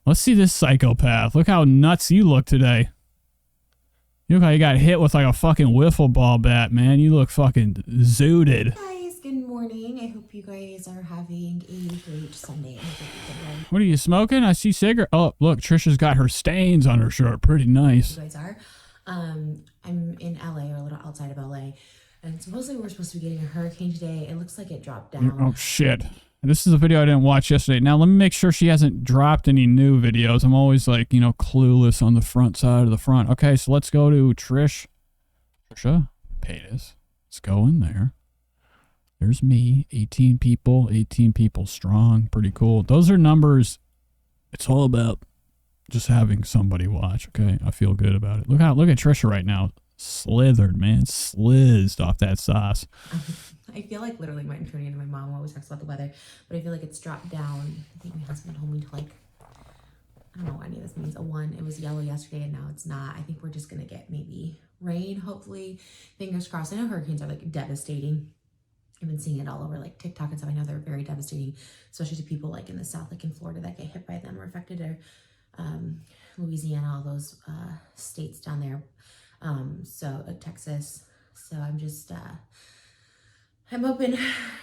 Let's see this psychopath. Look how nuts you look today. You look like you got hit with like a fucking wiffle ball bat, man. You look fucking zooted. Guys, good morning. I hope you guys are having a great Sunday. What are you smoking? I see cigarette. Oh, look, Trisha's got her stains on her shirt. Pretty nice. You guys are. I'm in LA, or a little outside of LA, and supposedly we're supposed to be getting a hurricane today. It looks like it dropped down. Oh shit. This is a video I didn't watch yesterday. Now let me make sure she hasn't dropped any new videos. I'm always like, you know, clueless on the front side of the front. Okay, so let's go to Trisha Paytas. Let's go in there. There's me, 18 people strong. Pretty cool. Those are numbers. It's all about just having somebody watch. Okay, I feel good about it. Look at Trisha right now. Slithered, man. Slizzed off that sauce. I feel like literally my turning into my mom always talks about the weather, but I feel like it's dropped down. I think my husband told me to, like, I don't know what any of this means. A 1, it was yellow yesterday and now it's not. I think we're just gonna get maybe rain, hopefully. Fingers crossed. I know hurricanes are like devastating. I've been seeing it all over like TikTok and stuff. I know they're very devastating, especially to people like in the South, like in Florida, that get hit by them or affected, or Louisiana, all those states down there. Texas. So I'm just, I'm open.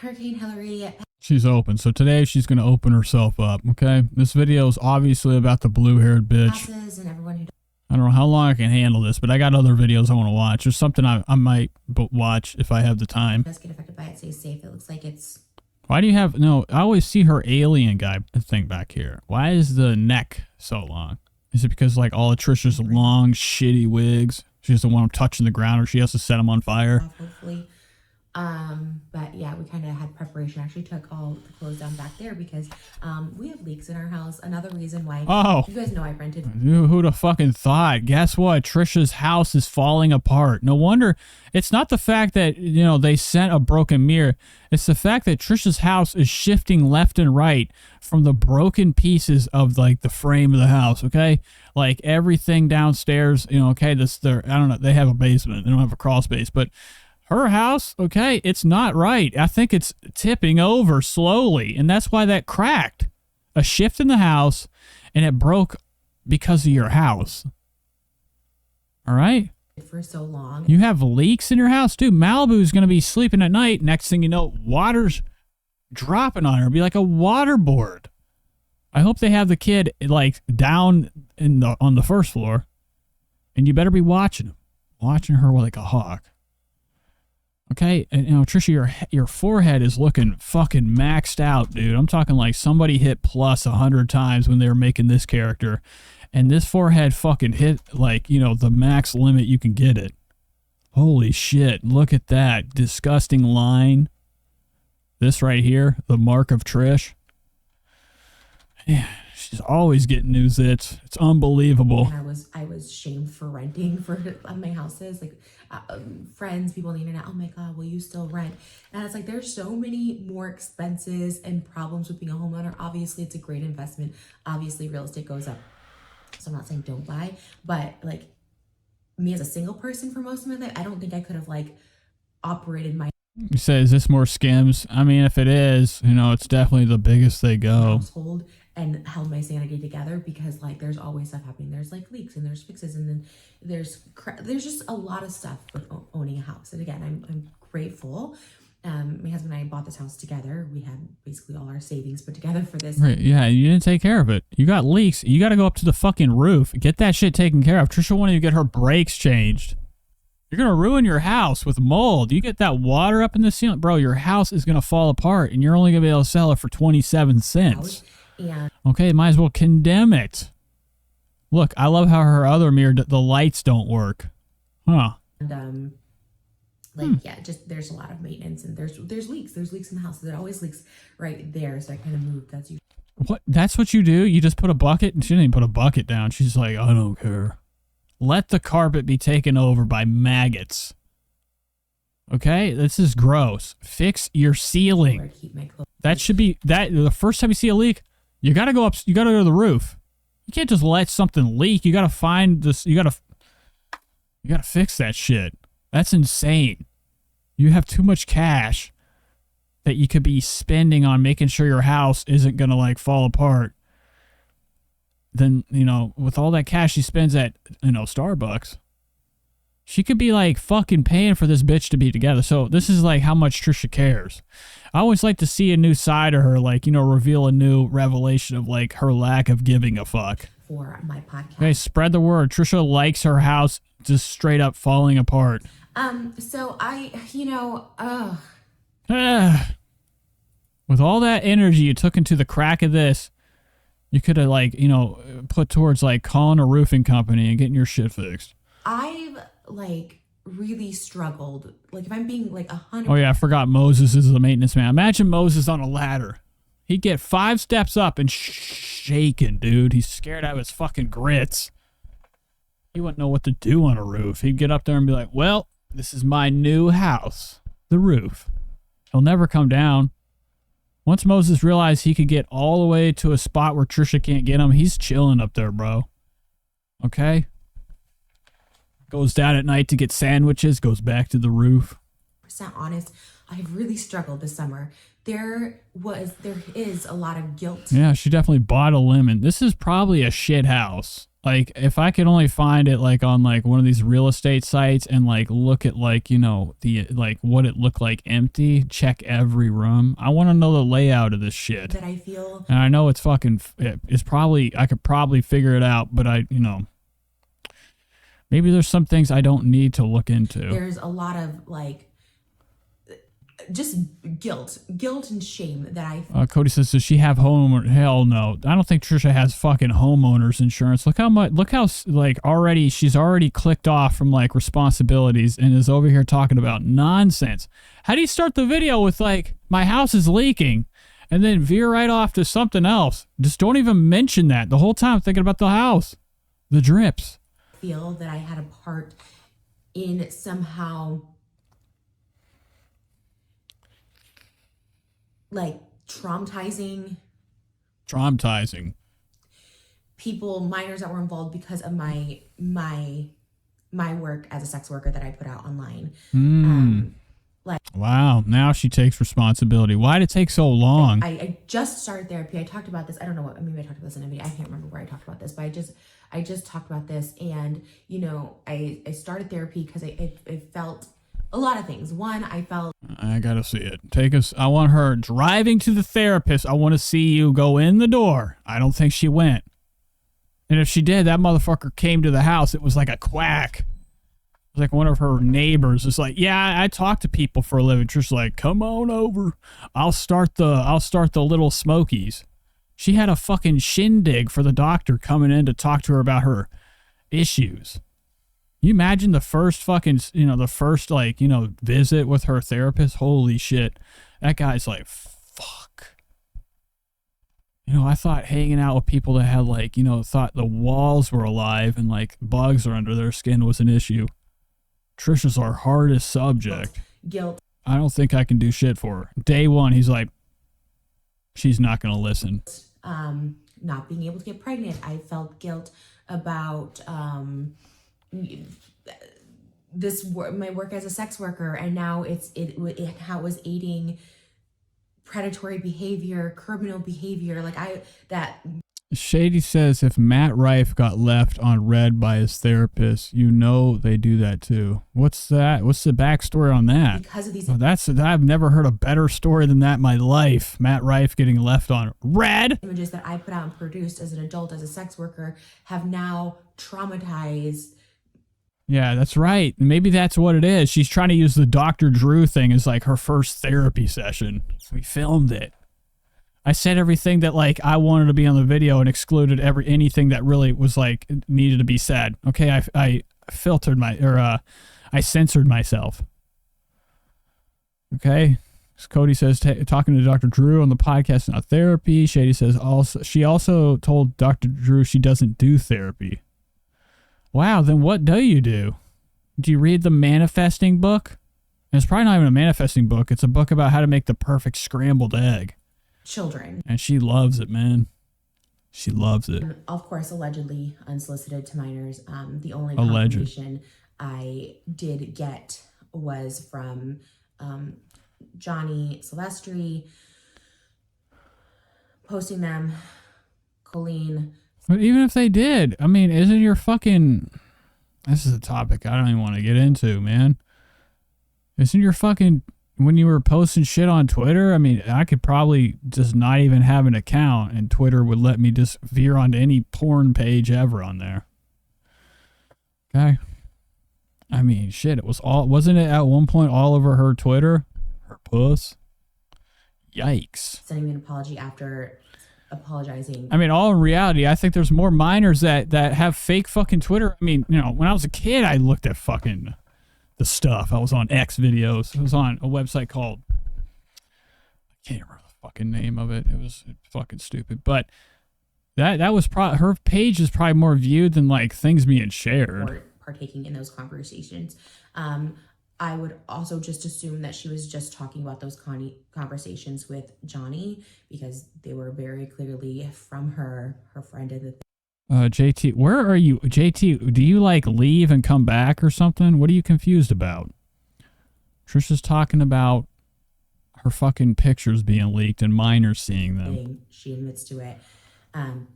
Hurricane Hillary. She's open. So today she's going to open herself up. Okay. This video is obviously about the blue-haired bitch. And everyone who I don't know how long I can handle this, but I got other videos I want to watch. There's something I might watch if I have the time. does get affected by it. Stay safe. It looks like it's. Why do you have, no, I always see her alien guy thing back here. Why is the neck so long? Is it because like all of Trisha's long, shitty wigs? She doesn't want them touching the ground, or she has to set them on fire. Hopefully. But yeah, we kind of had preparation. I actually took all the clothes down back there because we have leaks in our house. Another reason why. Oh, you guys know I rented. Who'd have fucking thought? Guess what? Trisha's house is falling apart. No wonder. It's not the fact that, you know, they sent a broken mirror. It's the fact that Trisha's house is shifting left and right from the broken pieces of like the frame of the house. Okay, like everything downstairs. You know, okay, I don't know. They have a basement. They don't have a crawl space, but her house, okay, it's not right. I think it's tipping over slowly, and that's why that cracked. A shift in the house, and it broke because of your house. All right? For so long. You have leaks in your house, too. Malibu's going to be sleeping at night. Next thing you know, water's dropping on her. It'll be like a waterboard. I hope they have the kid, like, down on the first floor, and you better be watching him. Watching her like a hawk. Okay, and you know, Trisha, your forehead is looking fucking maxed out, dude. I'm talking like somebody hit plus 100 times when they were making this character, and this forehead fucking hit like, you know, the max limit you can get it. Holy shit, look at that disgusting line. This right here, the mark of Trish. Yeah, she's always getting new zits. It's unbelievable. And I was shamed for renting for my houses, like friends, people on the internet. Oh my god, will you still rent? And it's like there's so many more expenses and problems with being a homeowner. Obviously, it's a great investment. Obviously, real estate goes up. So I'm not saying don't buy, but like me as a single person for most of my life, I don't think I could have like operated my. You say, is this more skims? I mean, if it is, you know, it's definitely the biggest they go. Household and held my sanity together, because like there's always stuff happening. There's like leaks and there's fixes, and then there's just a lot of stuff with owning a house. And again, I'm grateful. My husband and I bought this house together. We had basically all our savings put together for this. Right, yeah, you didn't take care of it. You got leaks. You got to go up to the fucking roof. Get that shit taken care of. Trisha wanted to get her brakes changed. You're going to ruin your house with mold. You get that water up in the ceiling. Bro, your house is going to fall apart, and you're only going to be able to sell it for 27 cents. Yeah. Okay, might as well condemn it. Look, I love how her other mirror, the lights don't work. Huh. And, yeah, just there's a lot of maintenance, and there's leaks. There's leaks in the house. There always leaks right there, so I kind of moved. That's usually. What? That's what you do? You just put a bucket? And she didn't even put a bucket down. She's like, I don't care. Let the carpet be taken over by maggots. Okay? This is gross. Fix your ceiling. That should be, the first time you see a leak, you got to go up, you got to go to the roof. You can't just let something leak. You got to find this, you got to fix that shit. That's insane. You have too much cash that you could be spending on making sure your house isn't going to like fall apart. then, with all that cash she spends at, Starbucks, she could be like fucking paying for this bitch to be together. So this is like how much Trisha cares. I always like to see a new side of her, like, reveal a new revelation of like her lack of giving a fuck. For my podcast. Okay, spread the word. Trisha likes her house just straight up falling apart. So I, With all that energy you took into the crack of this, you could have like, put towards like calling a roofing company and getting your shit fixed. I've like really struggled. Like if I'm being like 100. Oh yeah, I forgot Moses is the maintenance man. Imagine Moses on a ladder. He'd get 5 steps up and shaking, dude. He's scared out of his fucking grits. He wouldn't know what to do on a roof. He'd get up there and be like, well, this is my new house. The roof. He'll never come down. Once Moses realized he could get all the way to a spot where Trisha can't get him, he's chilling up there, bro. Okay? Goes down at night to get sandwiches, goes back to the roof. Honest, I've really struggled this summer. There is a lot of guilt. Yeah, she definitely bought a lemon. This is probably a shit house. Like, if I could only find it like on like one of these real estate sites and like look at like, the like what it looked like empty, check every room. I want to know the layout of this shit. That I feel. And I know it's probably, I could probably figure it out, but maybe there's some things I don't need to look into. There's a lot of like just guilt and shame that I Cody says, does she have homeowner? Hell no. I don't think Trisha has fucking homeowners insurance. Look how like she's already clicked off from like responsibilities and is over here talking about nonsense. How do you start the video with like, my house is leaking and then veer right off to something else? Just don't even mention that the whole time thinking about the house. The drips. feel that I had a part in somehow like traumatizing people, minors that were involved because of my work as a sex worker that I put out online. Wow, now she takes responsibility. Why'd it take so long? I just started therapy. I talked about this. I don't know maybe I talked about this in a video. I can't remember where I talked about this, but I just talked about this, and I started therapy because it felt a lot of things. One, I gotta see it. I want her driving to the therapist. I want to see you go in the door. I don't think she went. And if she did, that motherfucker came to the house. It was like a quack. It was like one of her neighbors. It's like, yeah, I talk to people for a living. Just like, come on over. I'll start the Little Smokies. She had a fucking shindig for the doctor coming in to talk to her about her issues. You imagine the first visit with her therapist? Holy shit. That guy's like, fuck. I thought hanging out with people that had thought the walls were alive and like bugs are under their skin was an issue. Trisha's our hardest subject. Guilt. I don't think I can do shit for her. Day one, he's like, she's not going to listen. Not being able to get pregnant. I felt guilt about my work as a sex worker, and now how it was aiding predatory behavior, criminal behavior. Shady says if Matt Rife got left on red by his therapist, they do that too. What's that? What's the backstory on that? Because of these, I've never heard a better story than that in my life. Matt Rife getting left on red. Images that I put out and produced as an adult, as a sex worker, have now traumatized. Yeah, that's right. Maybe that's what it is. She's trying to use the Dr. Drew thing as like her first therapy session. We filmed it. I said everything that I wanted to be on the video and excluded anything that really was needed to be said. Okay, I filtered I censored myself. Okay, so Cody says talking to Dr. Drew on the podcast, not therapy. Shady says she also told Dr. Drew she doesn't do therapy. Wow, then what do you do? Do you read the manifesting book? And it's probably not even a manifesting book. It's a book about how to make the perfect scrambled egg. Children. And she loves it, man. She loves it. Of course, allegedly unsolicited to minors. The only confirmation I did get was from Johnny Silvestri posting them, Colleen But even if they did, I mean, isn't your fucking... This is a topic I don't even want to get into, man. Isn't your fucking... When you were posting shit on Twitter, I mean, I could probably just not even have an account and Twitter would let me just veer onto any porn page ever on there. Okay? I mean, shit, it was all... Wasn't it at one point all over her Twitter? Her puss? Yikes. Sending me an apology after apologizing. I mean, all in reality, I think there's more minors that have fake fucking Twitter. I mean, you know, when I was a kid, I looked at fucking the stuff. I was on X videos. It was on a website called, I can't remember the fucking name of it. It was fucking stupid. But that was probably, her page is probably more viewed than like things being shared. Or partaking in those conversations. I would also just assume that she was just talking about those conversations with Johnny because they were very clearly from her friend in the JT, where are you? JT, do you like leave and come back or something? What are you confused about? Trisha's talking about her fucking pictures being leaked and minors seeing them. She admits to it. And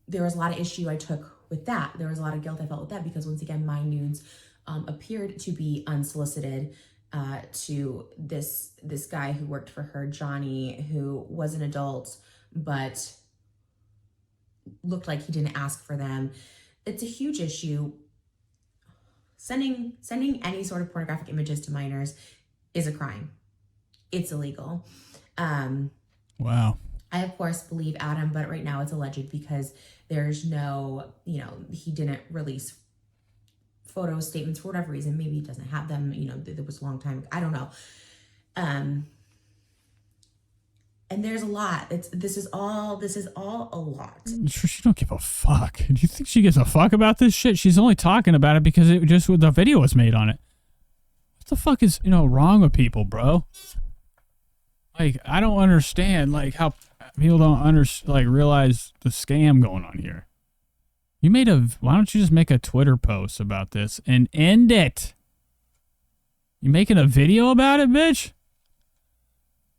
there was a lot of issue I took with that. There was a lot of guilt I felt with that because once again, my nudes appeared to be unsolicited to this guy who worked for her, Johnny, who was an adult, but looked like he didn't ask for them. It's a huge issue. Sending any sort of pornographic images to minors is a crime. It's illegal. Wow. I, of course, believe Adam, but right now it's alleged because there's no, he didn't release photo statements for whatever reason. Maybe he doesn't have them. There was a long time. I don't know. And there's a lot. This is all a lot. She don't give a fuck. Do you think she gives a fuck about this shit? She's only talking about it because it just the video was made on it. What the fuck is wrong with people, bro? Like, I don't understand how people don't realize the scam going on here. Why don't you just make a Twitter post about this and end it? You making a video about it, bitch?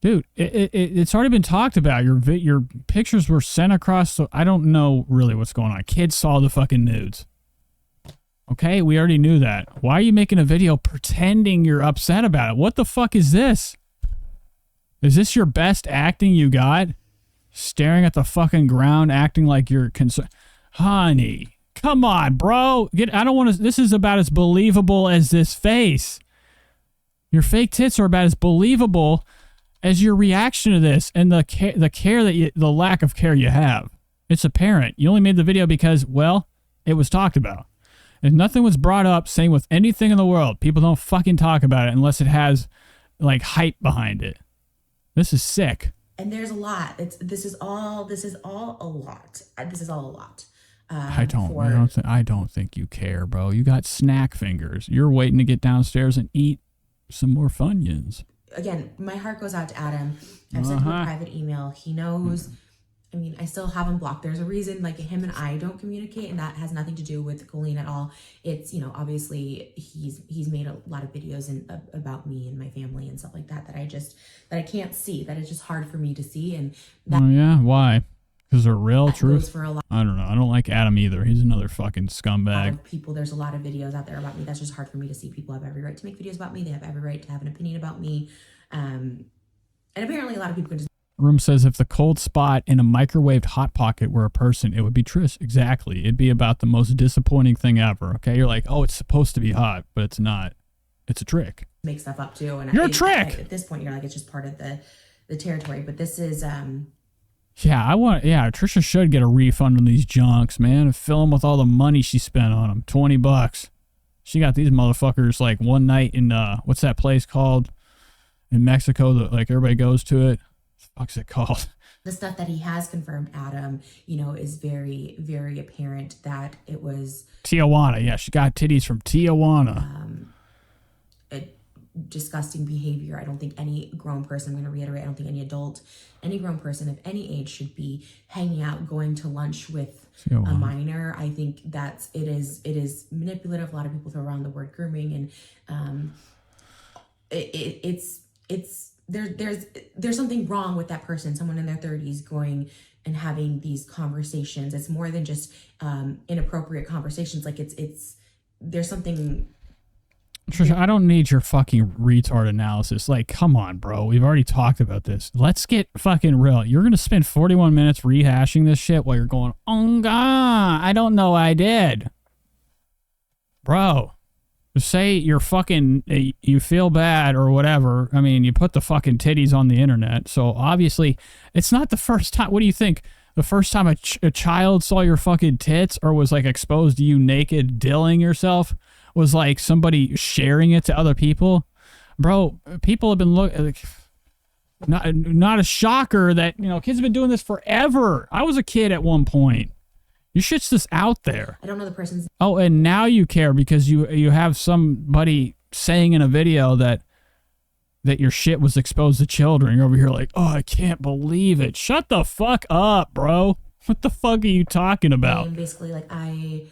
Dude, it's already been talked about. Your pictures were sent across, so I don't know really what's going on. Kids saw the fucking nudes. Okay, we already knew that. Why are you making a video pretending you're upset about it? What the fuck is this? Is this your best acting you got? Staring at the fucking ground, acting like you're concerned. Honey, come on, bro. I don't want to. This is about as believable as this face. Your fake tits are about as believable as your reaction to this and the lack of care you have. It's apparent. You only made the video because, well, it was talked about. And nothing was brought up. Same with anything in the world. People don't fucking talk about it unless it has hype behind it. This is sick. And there's a lot. This is all a lot. This is all a lot. I don't think you care, bro. You got snack fingers. You're waiting to get downstairs and eat some more Funyuns. Again, my heart goes out to Adam. I've sent him a private email. He knows. I mean, I still have him blocked. There's a reason, him and I don't communicate, and that has nothing to do with Colleen at all. It's, obviously he's made a lot of videos about me and my family and stuff like that that I can't see. That it's just hard for me to see. And that, oh yeah, why? Because they're real truth. For a lot. I don't know. I don't like Adam either. He's another fucking scumbag. People, there's a lot of videos out there about me. That's just hard for me to see. People have every right to make videos about me. They have every right to have an opinion about me. And apparently a lot of people can just... Room says if the cold spot in a microwaved Hot Pocket were a person, it would be Trish. Exactly. It'd be about the most disappointing thing ever. Okay? You're like, oh, it's supposed to be hot, but it's not. It's a trick. Make stuff up too. And you're a trick! At this point, you're like, it's just part of the territory. But this is... Trisha should get a refund on these junks, man, and fill them with all the money she spent on them. $20. She got these motherfuckers one night in, what's that place called in Mexico that everybody goes to it? What the fuck's it called? The stuff that he has confirmed, Adam, is very, very apparent that it was... Tijuana, yeah, she got titties from Tijuana. Disgusting behavior. I don't think any grown person, I'm going to reiterate, I don't think any grown person of any age should be hanging out, going to lunch with a minor. I think it is manipulative. A lot of people throw around the word grooming, and there's something wrong with that person, someone in their 30s going and having these conversations. It's more than just inappropriate conversations. Like there's something. Trisha, I don't need your fucking retard analysis. Like, come on, bro. We've already talked about this. Let's get fucking real. You're going to spend 41 minutes rehashing this shit while you're going, oh, God, I don't know I did. Bro, just say you're fucking, you feel bad or whatever. I mean, you put the fucking titties on the internet. So, obviously, it's not the first time. What do you think? The first time a child saw your fucking tits or was, like, exposed to you naked dilling yourself was like somebody sharing it to other people? Bro, people have been looking. Not a shocker that, you know, kids have been doing this forever. I was a kid at one point. Your shit's just out there. I don't know the person's. Oh, and now you care because you have somebody saying in a video that your shit was exposed to children. You're over here like, oh, I can't believe it. Shut the fuck up, bro. What the fuck are you talking about? And basically, like, I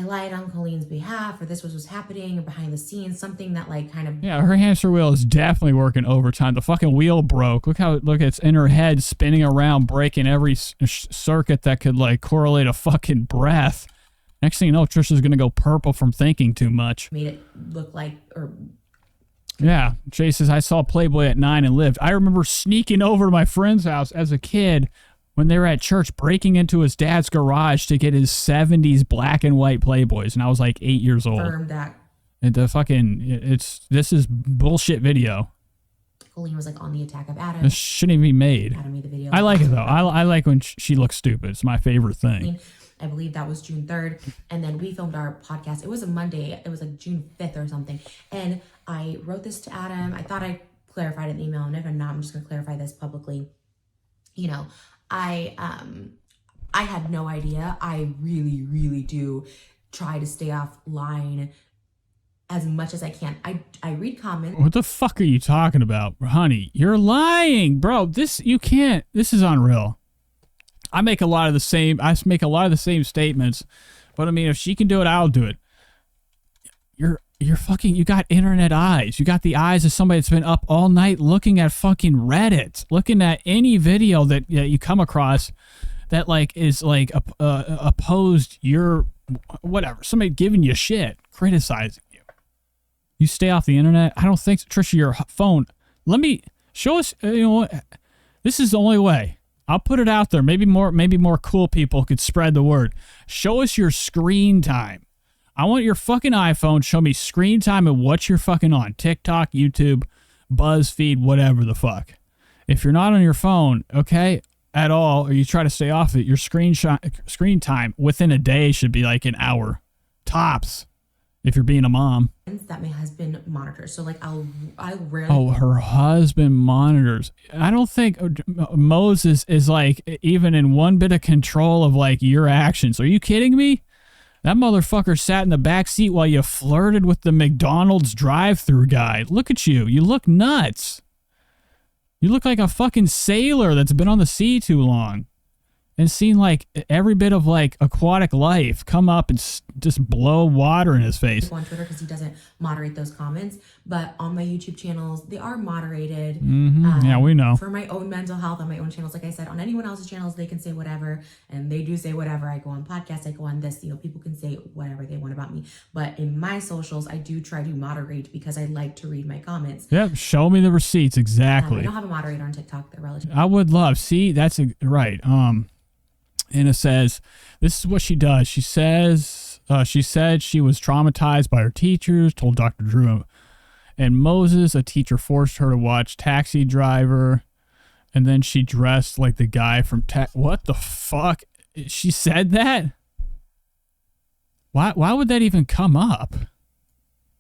lied on Colleen's behalf, or this was what's happening, or behind the scenes, something that, like, kind of. Yeah, her hamster wheel is definitely working overtime. The fucking wheel broke. Look, it's in her head spinning around, breaking every circuit that could, like, correlate a fucking breath. Next thing you know, Trisha's gonna go purple from thinking too much. Made it look like, or. Yeah, Jay says, I saw Playboy at 9 and lived. I remember sneaking over to my friend's house as a kid when they were at church, breaking into his dad's garage to get his 70s black and white Playboys, and I was like 8 years old. That. And this is bullshit video. Colleen was like on the attack of Adam. This shouldn't even be made. Adam made the video. I like it though. I like when she looks stupid. It's my favorite thing. I believe that was June 3rd. And then we filmed our podcast. It was a Monday. It was like June 5th or something. And I wrote this to Adam. I thought I clarified it in the email, and if I'm not, I'm just going to clarify this publicly. You know, I had no idea. I really, really do try to stay offline as much as I can. I read comments. What the fuck are you talking about, honey? You're lying, bro. You can't. This is unreal. I make a lot of the same statements, but I mean, if she can do it, I'll do it. You got internet eyes. You got the eyes of somebody that's been up all night looking at fucking Reddit, looking at any video that you come across that like is like opposed your whatever. Somebody giving you shit, criticizing you. You stay off the internet. I don't think, Trisha, your phone. Let me show us. You know what? This is the only way. I'll put it out there. Maybe more cool people could spread the word. Show us your screen time. I want your fucking iPhone. Show me screen time and what you're fucking on. TikTok, YouTube, BuzzFeed, whatever the fuck. If you're not on your phone, okay, at all, or you try to stay off it, your screen time within a day should be like an hour. Tops. If you're being a mom. That my husband monitors. So like I rarely. Oh, her husband monitors. I don't think Moses is like even in one bit of control of like your actions. Are you kidding me? That motherfucker sat in the back seat while you flirted with the McDonald's drive-thru guy. Look at you. You look nuts. You look like a fucking sailor that's been on the sea too long and seen like every bit of like aquatic life come up and just blow water in his face. On Twitter because he doesn't moderate those comments, but on my YouTube channels they are moderated. Yeah, we know. For my own mental health on my own channels, like I said, on anyone else's channels they can say whatever, and they do say whatever. I go on podcasts, I go on this. You know, people can say whatever they want about me, but in my socials I do try to moderate because I like to read my comments. Yep, show me the receipts exactly. I don't have a moderator on TikTok. They're relatively. I would love. See, that's right. And it says, this is what she does. She says, she said she was traumatized by her teachers, told Dr. Drew and Moses. A teacher forced her to watch Taxi Driver. And then she dressed like the guy from what the fuck? She said that? Why would that even come up?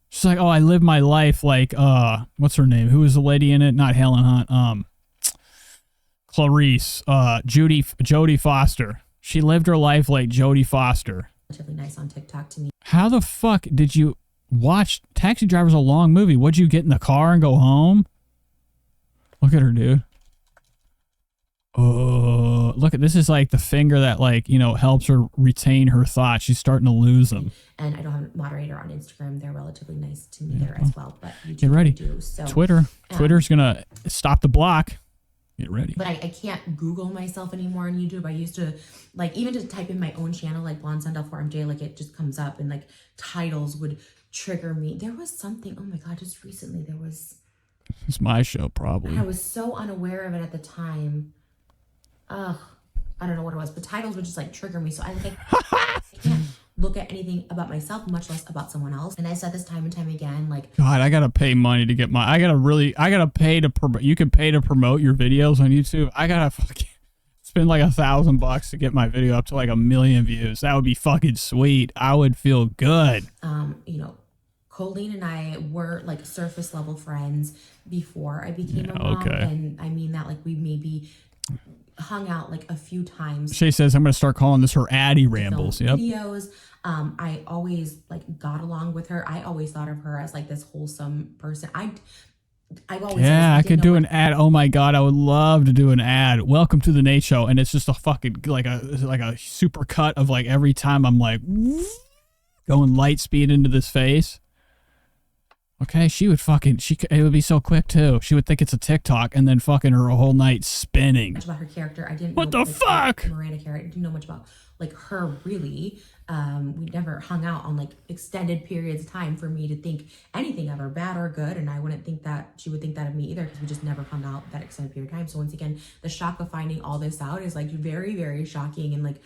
She's like, oh, I live my life like, what's her name? Who was the lady in it? Not Helen Hunt. Clarice, Jodie Foster. She lived her life like Jodie Foster. Relatively nice on TikTok to me. How the fuck did you watch Taxi Driver's a long movie? What'd you get in the car and go home? Look at her, dude. Oh, look at this is like the finger that like, you know, helps her retain her thoughts. She's starting to lose them. And I don't have a moderator on Instagram. They're relatively nice to me there as well. But YouTube get ready. do, so, Twitter's gonna stop the block. Get ready. But I can't Google myself anymore on YouTube. I used to, like, even to type in my own channel, like Blonde Sundell 4MJ, like it just comes up and like titles would trigger me. There was something, oh my God, just recently there was. It's my show, probably. I was so unaware of it at the time. Ugh, I don't know what it was, but titles would just like trigger me. So I can't look at anything about myself, much less about someone else. And I said this time and time again, like, God, I gotta pay money to get I gotta pay to promote. You can pay to promote your videos on YouTube. I gotta fucking spend like $1,000 to get my video up to like 1 million views. That would be fucking sweet. I would feel good. You know, Colleen and I were like surface level friends before I became a mom. Okay. And I mean that like we maybe hung out like a few times. Shay says I'm gonna start calling this her Addie rambles. Yep. Videos. I always like got along with her. I always thought of her as like this wholesome person. I've always I could do an ad. Oh my God, I would love to do an ad. Welcome to the Nate Show, and it's just a fucking like a super cut of like every time I'm like going light speed into this face. Okay, it would be so quick too. She would think it's a TikTok and then fucking her a whole night spinning. Much about her character. I didn't what know the fuck? Miranda character. I didn't know much about like her really. We never hung out on like extended periods of time for me to think anything of her, bad or good. And I wouldn't think that she would think that of me either, because we just never hung out that extended period of time. So once again, the shock of finding all this out is like very, very shocking, and like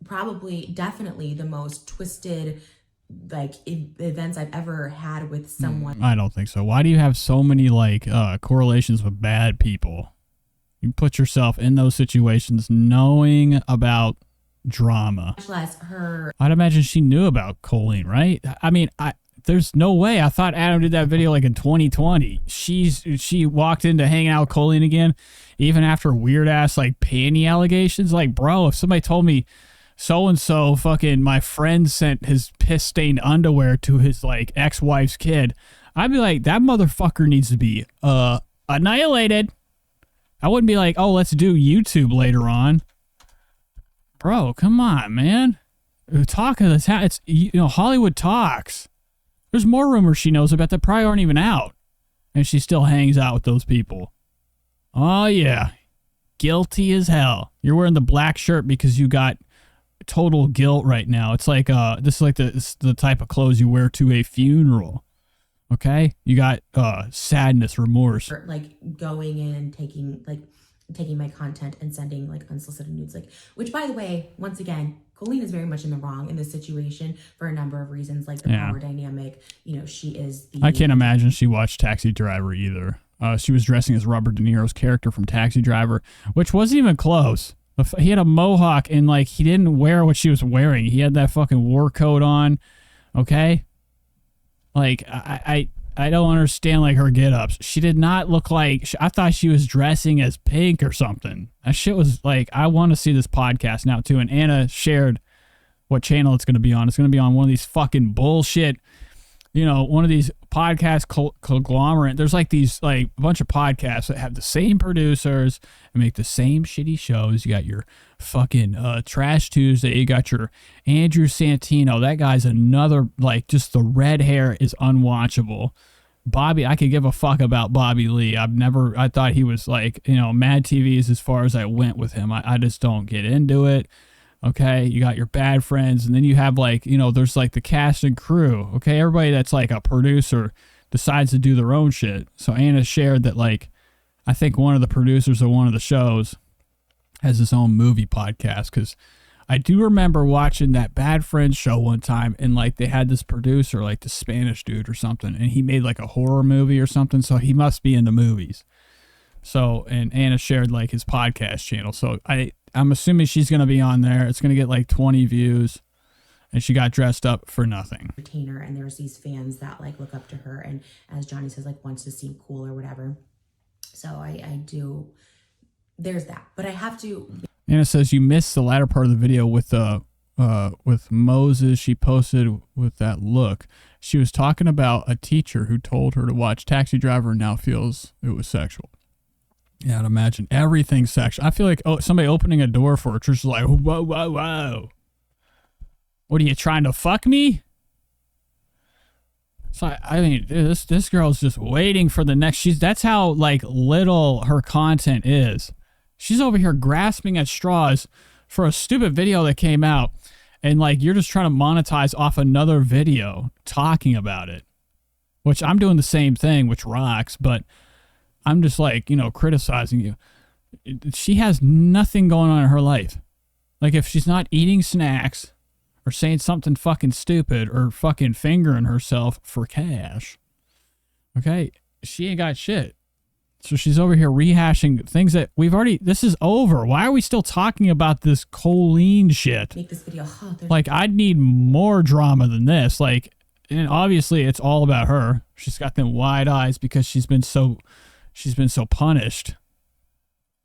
probably definitely the most twisted like events I've ever had with someone. I don't think so. Why do you have so many like correlations with bad people? You put yourself in those situations knowing about drama. Much less her. I'd imagine she knew about Colleen, right? I mean, there's no way. I thought Adam did that video like in 2020. She walked in to hang out with Colleen again, even after weird ass like panty allegations. Like, bro, if somebody told me so-and-so fucking my friend sent his piss-stained underwear to his like ex-wife's kid, I'd be like, that motherfucker needs to be annihilated. I wouldn't be like, oh, let's do YouTube later on. Bro, come on, man. Talk of the town. It's, Hollywood talks. There's more rumors she knows about that probably aren't even out, and she still hangs out with those people. Oh yeah, guilty as hell. You're wearing the black shirt because you got total guilt right now. It's like this is like the type of clothes you wear to a funeral. Okay, you got sadness, remorse. Like going in and taking my content and sending like unsolicited nudes, like, which by the way, once again, Colleen is very much in the wrong in this situation for a number of reasons, like the power dynamic. She is I can't imagine she watched Taxi Driver either. She was dressing as Robert De Niro's character from Taxi Driver, which wasn't even close. He had a mohawk and like he didn't wear what she was wearing. He had that fucking war coat on. Okay? Like I don't understand like her get-ups. She did not look like I thought she was dressing as Pink or something. That shit was like, I want to see this podcast now too. And Anna shared what channel it's going to be on. It's going to be on one of these fucking bullshit, one of these podcast conglomerate. There's like these like a bunch of podcasts that have the same producers and make the same shitty shows. You got your fucking Trash Tuesday. You got your Andrew Santino. That guy's another, like, just the red hair is unwatchable. Bobby, I could give a fuck about Bobby Lee. I thought he was like, Mad TV is as far as I went with him. I just don't get into it. Okay, you got your bad friends, and then you have like, there's like the cast and crew. Okay, everybody that's like a producer decides to do their own shit. So Anna shared that like, I think one of the producers of one of the shows has his own movie podcast, because I do remember watching that Bad Friends show one time, and like they had this producer, like the Spanish dude or something, and he made like a horror movie or something, so he must be into movies. So, and Anna shared like his podcast channel. So I'm assuming she's going to be on there. It's going to get like 20 views, and she got dressed up for nothing. Retainer, and there's these fans that like look up to her, and as Johnny says, like wants to seem cool or whatever. So I do, there's that, but I have to. Anna says you missed the latter part of the video with Moses. She posted with that look. She was talking about a teacher who told her to watch Taxi Driver and now feels it was sexual. Yeah, I'd imagine everything's sexual. I feel like somebody opening a door for her. Trisha's like, whoa, whoa, whoa. What are you trying to fuck me? So I mean, this girl's just waiting for the next. That's how like little her content is. She's over here grasping at straws for a stupid video that came out. And like, you're just trying to monetize off another video talking about it, which I'm doing the same thing, which rocks, but I'm just like, you know, criticizing you. She has nothing going on in her life. Like, if she's not eating snacks or saying something fucking stupid or fucking fingering herself for cash, okay, she ain't got shit. So she's over here rehashing things that we've already, this is over. Why are we still talking about this choline shit? Make this video. Like, I'd need more drama than this. Like, and obviously it's all about her. She's got them wide eyes because she's been so punished.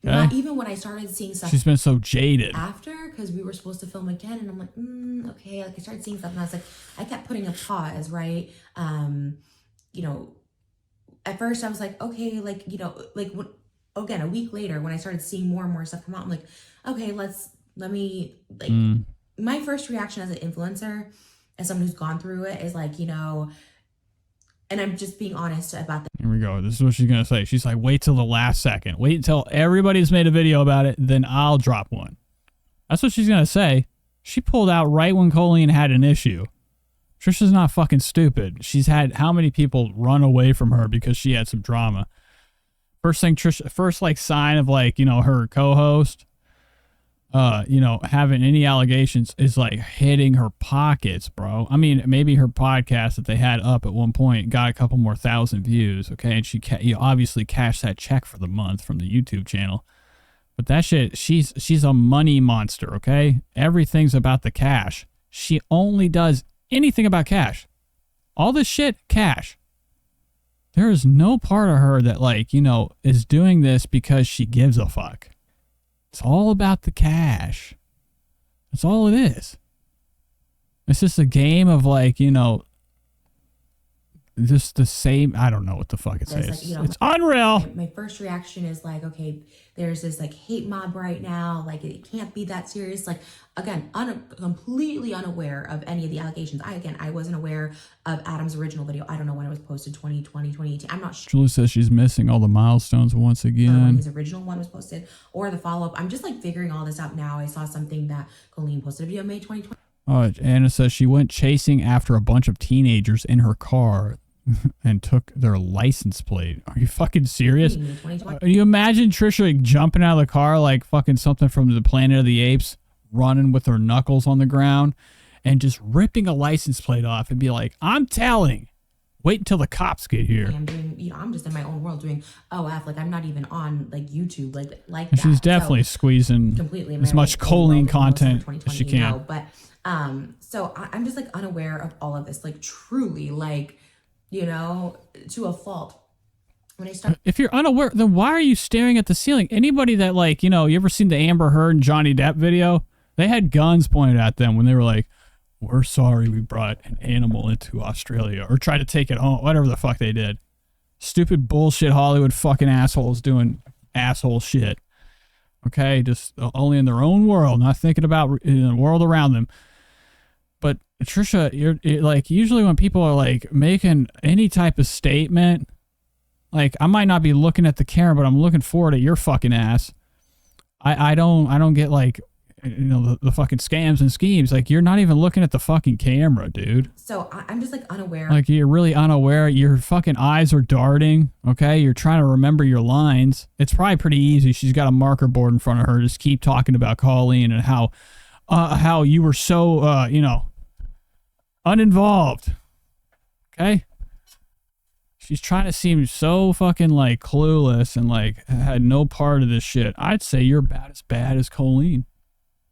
Okay? Not even when I started seeing stuff. She's been so jaded. After, because we were supposed to film again, and I'm like, okay. Like, I started seeing stuff, and I was like, I kept putting a pause, right? You know, at first I was like, okay, like, you know, like when, again, a week later, when I started seeing more and more stuff come out, I'm like, okay, let me, like, my first reaction as an influencer, as someone who's gone through it, is like, you know, and I'm just being honest about that. Here we go. This is what she's going to say. She's like, wait till the last second. Wait until everybody's made a video about it, then I'll drop one. That's what she's going to say. She pulled out right when Colleen had an issue. Trisha's not fucking stupid. She's had how many people run away from her because she had some drama. First thing, Trisha, first like sign of like, you know, her co-host, you know, having any allegations is like hitting her pockets, bro. I mean, maybe her podcast that they had up at one point got a couple more thousand views, okay? And she obviously cashed that check for the month from the YouTube channel. But that shit, she's a money monster, okay? Everything's about the cash. She only does anything about cash. All this shit, cash. There is no part of her that, like, you know, is doing this because she gives a fuck. It's all about the cash. That's all it is. It's just a game of, like, you know, just the same. I don't know what the fuck it says. Like, you know, it's unreal. My first reaction is like, okay, there's this like hate mob right now. Like, it can't be that serious. Like, again, completely unaware of any of the allegations. I wasn't aware of Adam's original video. I don't know when it was posted, 2020, 2018. I'm not sure. Julie says she's missing all the milestones once again. His original one was posted or the follow-up. I'm just like figuring all this out now. I saw something that Colleen posted a video May 2020. Oh, Anna says she went chasing after a bunch of teenagers in her car and took their license plate. Are you fucking serious? Can you imagine Trisha like, jumping out of the car like fucking something from the Planet of the Apes, running with her knuckles on the ground and just ripping a license plate off and be like, I'm telling. Wait until the cops get here. I'm doing, you know, I'm just in my own world doing OF. Like, I'm not even on like YouTube like and that. She's definitely squeezing completely as much choline content as she can. You know, but so I'm just like unaware of all of this. Like, truly, like, you know, to a fault. When I start, if you're unaware, then why are you staring at the ceiling? Anybody that, like, you know, you ever seen the Amber Heard and Johnny Depp video? They had guns pointed at them when they were like, we're sorry we brought an animal into Australia or tried to take it home, whatever the fuck they did. Stupid bullshit Hollywood fucking assholes doing asshole shit. Okay, just only in their own world, not thinking about the world around them. But Trisha, you're like, usually when people are like making any type of statement, like, I might not be looking at the camera, but I'm looking forward at your fucking ass. I don't get like, you know, the fucking scams and schemes. Like, you're not even looking at the fucking camera, dude. So I'm just like unaware. Like, you're really unaware. Your fucking eyes are darting. Okay, you're trying to remember your lines. It's probably pretty easy. She's got a marker board in front of her. Just keep talking about Colleen and how you were so you know, uninvolved. Okay. She's trying to seem so fucking like clueless and like had no part of this shit. I'd say you're about as bad as Colleen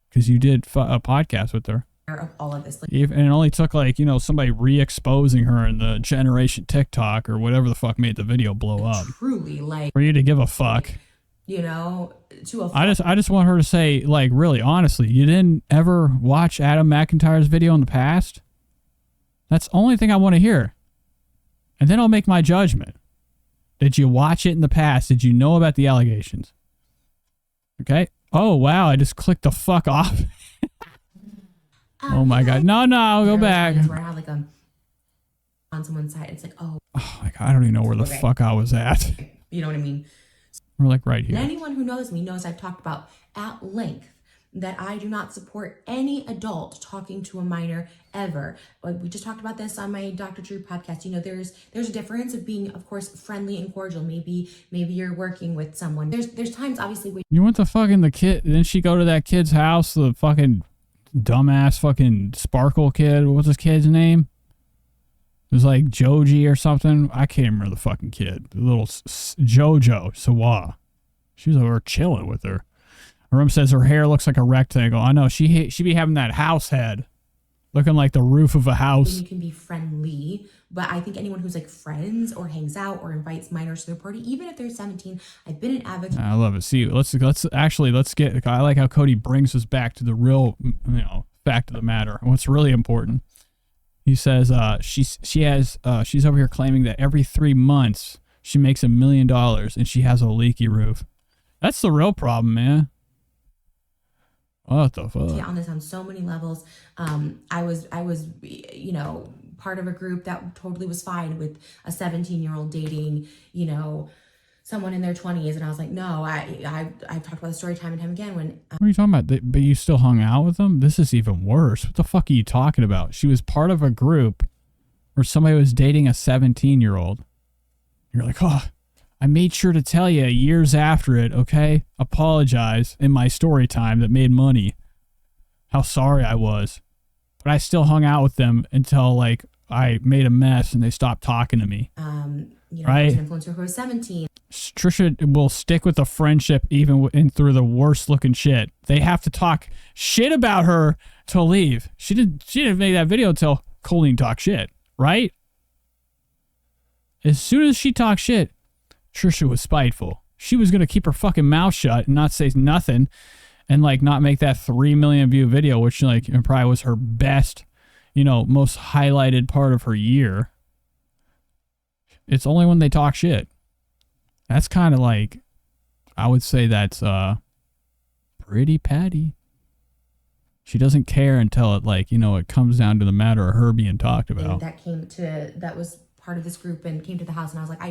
because you did a podcast with her. Of all of this, like, and it only took like, you know, somebody re-exposing her in the Generation TikTok or whatever the fuck made the video blow up. Truly, like, for you to give a fuck. You know, to a I just want her to say, like, really honestly, you didn't ever watch Adam McIntyre's video in the past? That's the only thing I want to hear. And then I'll make my judgment. Did you watch it in the past? Did you know about the allegations? Okay. Oh, wow. I just clicked the fuck off. Oh, my God. No, go back. Where I have like on someone's side, it's like, oh my God, I don't even know where the fuck I was at. You know what I mean? We're like right here. And anyone who knows me knows I've talked about at length that I do not support any adult talking to a minor ever. Like we just talked about this on my Dr. Drew podcast. You know, there's a difference of being, of course, friendly and cordial. Maybe you're working with someone. There's times obviously where you went to fucking the kid. Didn't she go to that kid's house? The fucking dumbass fucking Sparkle kid. What's his kid's name? It was like Joji or something. I can't remember the fucking kid. The little Jojo Sawa. She was over chilling with her. Rum says her hair looks like a rectangle. I know she be having that house head, looking like the roof of a house. You can be friendly, but I think anyone who's like friends or hangs out or invites minors to their party, even if they're 17, I've been an advocate. I love it. See, let's get. I like how Cody brings us back to the real, fact of the matter. What's really important. He says she's over here claiming that every 3 months she makes $1 million and she has a leaky roof. That's the real problem, man. What the fuck? Yeah, on this on so many levels. I was, part of a group that totally was fine with a 17-year-old dating, someone in their 20s, and I was like, no, I've talked about the story time and time again. When what are you talking about? But you still hung out with them? This is even worse. What the fuck are you talking about? She was part of a group where somebody was dating a 17-year-old. You're like, oh, I made sure to tell you years after it, okay? Apologize in my story time that made money. How sorry I was. But I still hung out with them until, like, I made a mess and they stopped talking to me. Right? An influencer who was 17. Trisha will stick with the friendship even through the worst looking shit. They have to talk shit about her to leave. She didn't make that video until Colleen talked shit, right? As soon as she talked shit, Trisha was spiteful. She was going to keep her fucking mouth shut and not say nothing and like not make that 3 million view video, which like probably was her best, most highlighted part of her year. It's only when they talk shit. That's kind of like, I would say that's pretty petty. She doesn't care until it it comes down to the matter of her being talked about. That was part of this group and came to the house, and I was like,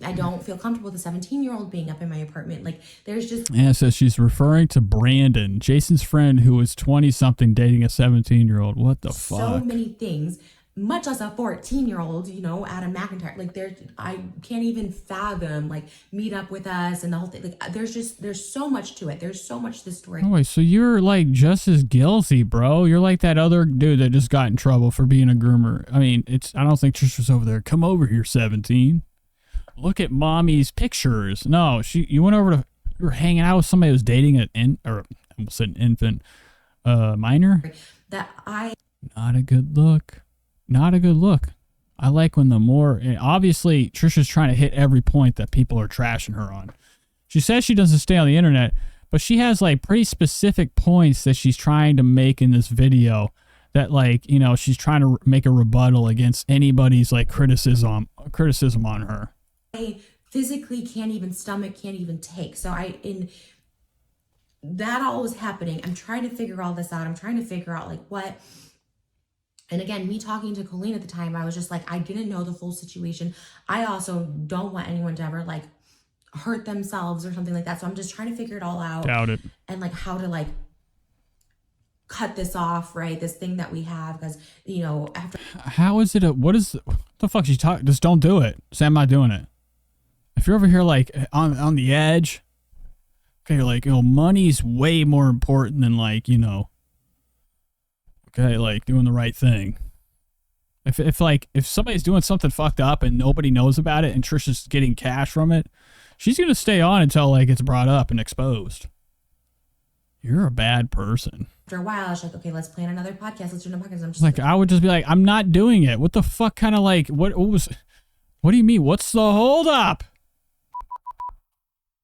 I don't feel comfortable with a 17-year-old being up in my apartment. Like, there's just... Yeah, so she's referring to Brandon, Jason's friend who was 20-something dating a 17-year-old. What the fuck? So many things, much less a 14-year-old, Adam McIntyre. Like, I can't even fathom, meet up with us and the whole thing. Like, there's so much to it. There's so much to this story. Oh, wait, so you're, just as guilty, bro. You're like that other dude that just got in trouble for being a groomer. I mean, I don't think Trish was over there. Come over here, 17. Look at mommy's pictures. No, you went over to... You were hanging out with somebody who was dating I almost said an infant, minor. Not a good look. Not a good look. I like when obviously Trisha's trying to hit every point that people are trashing her on. She says she doesn't stay on the internet, but she has pretty specific points that she's trying to make in this video that she's trying to make a rebuttal against anybody's criticism on her. I physically can't even take. So that all was happening. I'm trying to figure all this out. I'm trying to figure out what. And again, me talking to Colleen at the time, I was just I didn't know the full situation. I also don't want anyone to ever hurt themselves or something like that. So I'm just trying to figure it all out. Doubt it. And how to cut this off, right? This thing that we have, because after. How is it? What the fuck? She talk? Just don't do it. Say I'm not doing it. If you're over here on the edge, okay, you're money's way more important than okay, doing the right thing. If somebody's doing something fucked up and nobody knows about it and Trisha's getting cash from it, she's gonna stay on until it's brought up and exposed. You're a bad person. After a while, I was okay, let's plan another podcast. Let's do another podcast. I'm just I would just be I'm not doing it. What the fuck kind of what do you mean? What's the hold up?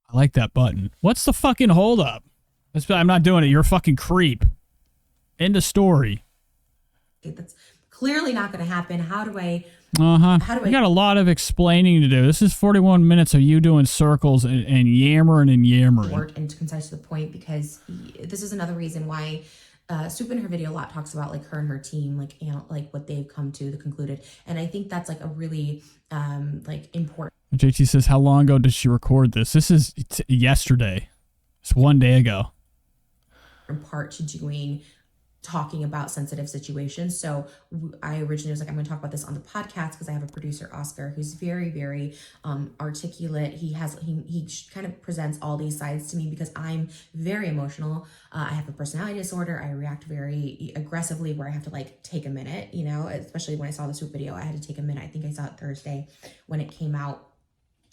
I like that button. What's the fucking hold up? I'm not doing it. You're a fucking creep. End of story. That's clearly not going to happen. How do I... You got a lot of explaining to do. This is 41 minutes of you doing circles and yammering and yammering. Short and concise to the point, because this is another reason why Soup in her video a lot talks about her and her team, what they've come to the concluded. And I think that's a really important JT says, how long ago did she record this? This is yesterday. It's 1 day ago. In part to talking about sensitive situations. So I originally was like, I'm going to talk about this on the podcast because I have a producer, Oscar, who's very, very articulate. He kind of presents all these sides to me because I'm very emotional. I have a personality disorder. I react very aggressively where I have to like take a minute, you know, especially when I saw the Swoop video, I had to take a minute. I think I saw it Thursday when it came out.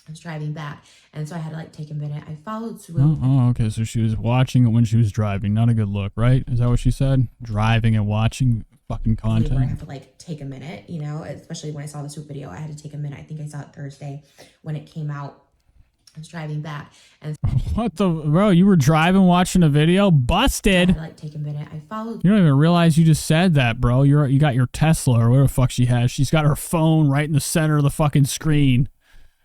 I was driving back, and so I had to like take a minute. I followed Swoop. Oh, okay. So she was watching it when she was driving. Not a good look, right? Is that what she said? Driving and watching fucking content. Where I have to like take a minute, you know, especially when I saw the Swoop video, I had to take a minute. I think I saw it Thursday when it came out. I was driving back, and what the bro? You were driving, watching a video, busted. I had to like take a minute. I followed. You don't even realize you just said that, bro. You got your Tesla or whatever the fuck she has. She's got her phone right in the center of the fucking screen.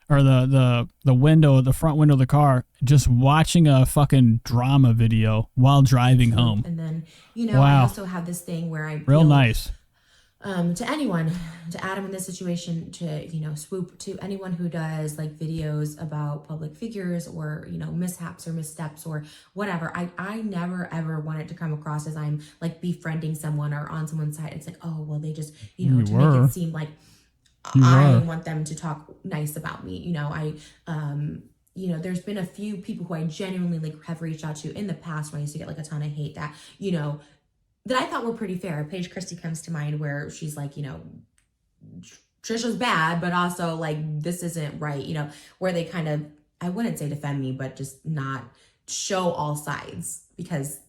Or the window, the front window of the car, just watching a fucking drama video while driving home. And then, you know, I also have this thing where I feel, nice. To anyone, to Adam in this situation, to, you know, Swoop, to anyone who does like videos about public figures or, you know, mishaps or missteps or whatever, I never ever want it to come across as I'm like befriending someone or on someone's side. It's like, oh, well, they just, you know, make it seem like I want them to talk nice about me. You know, you know, there's been a few people who I genuinely like have reached out to in the past when I used to get like a ton of hate that, you know, that I thought were pretty fair. Paige Christie comes to mind where she's like, you know, Trisha's bad, but also like, this isn't right, you know, where they kind of, I wouldn't say defend me, but just not show all sides because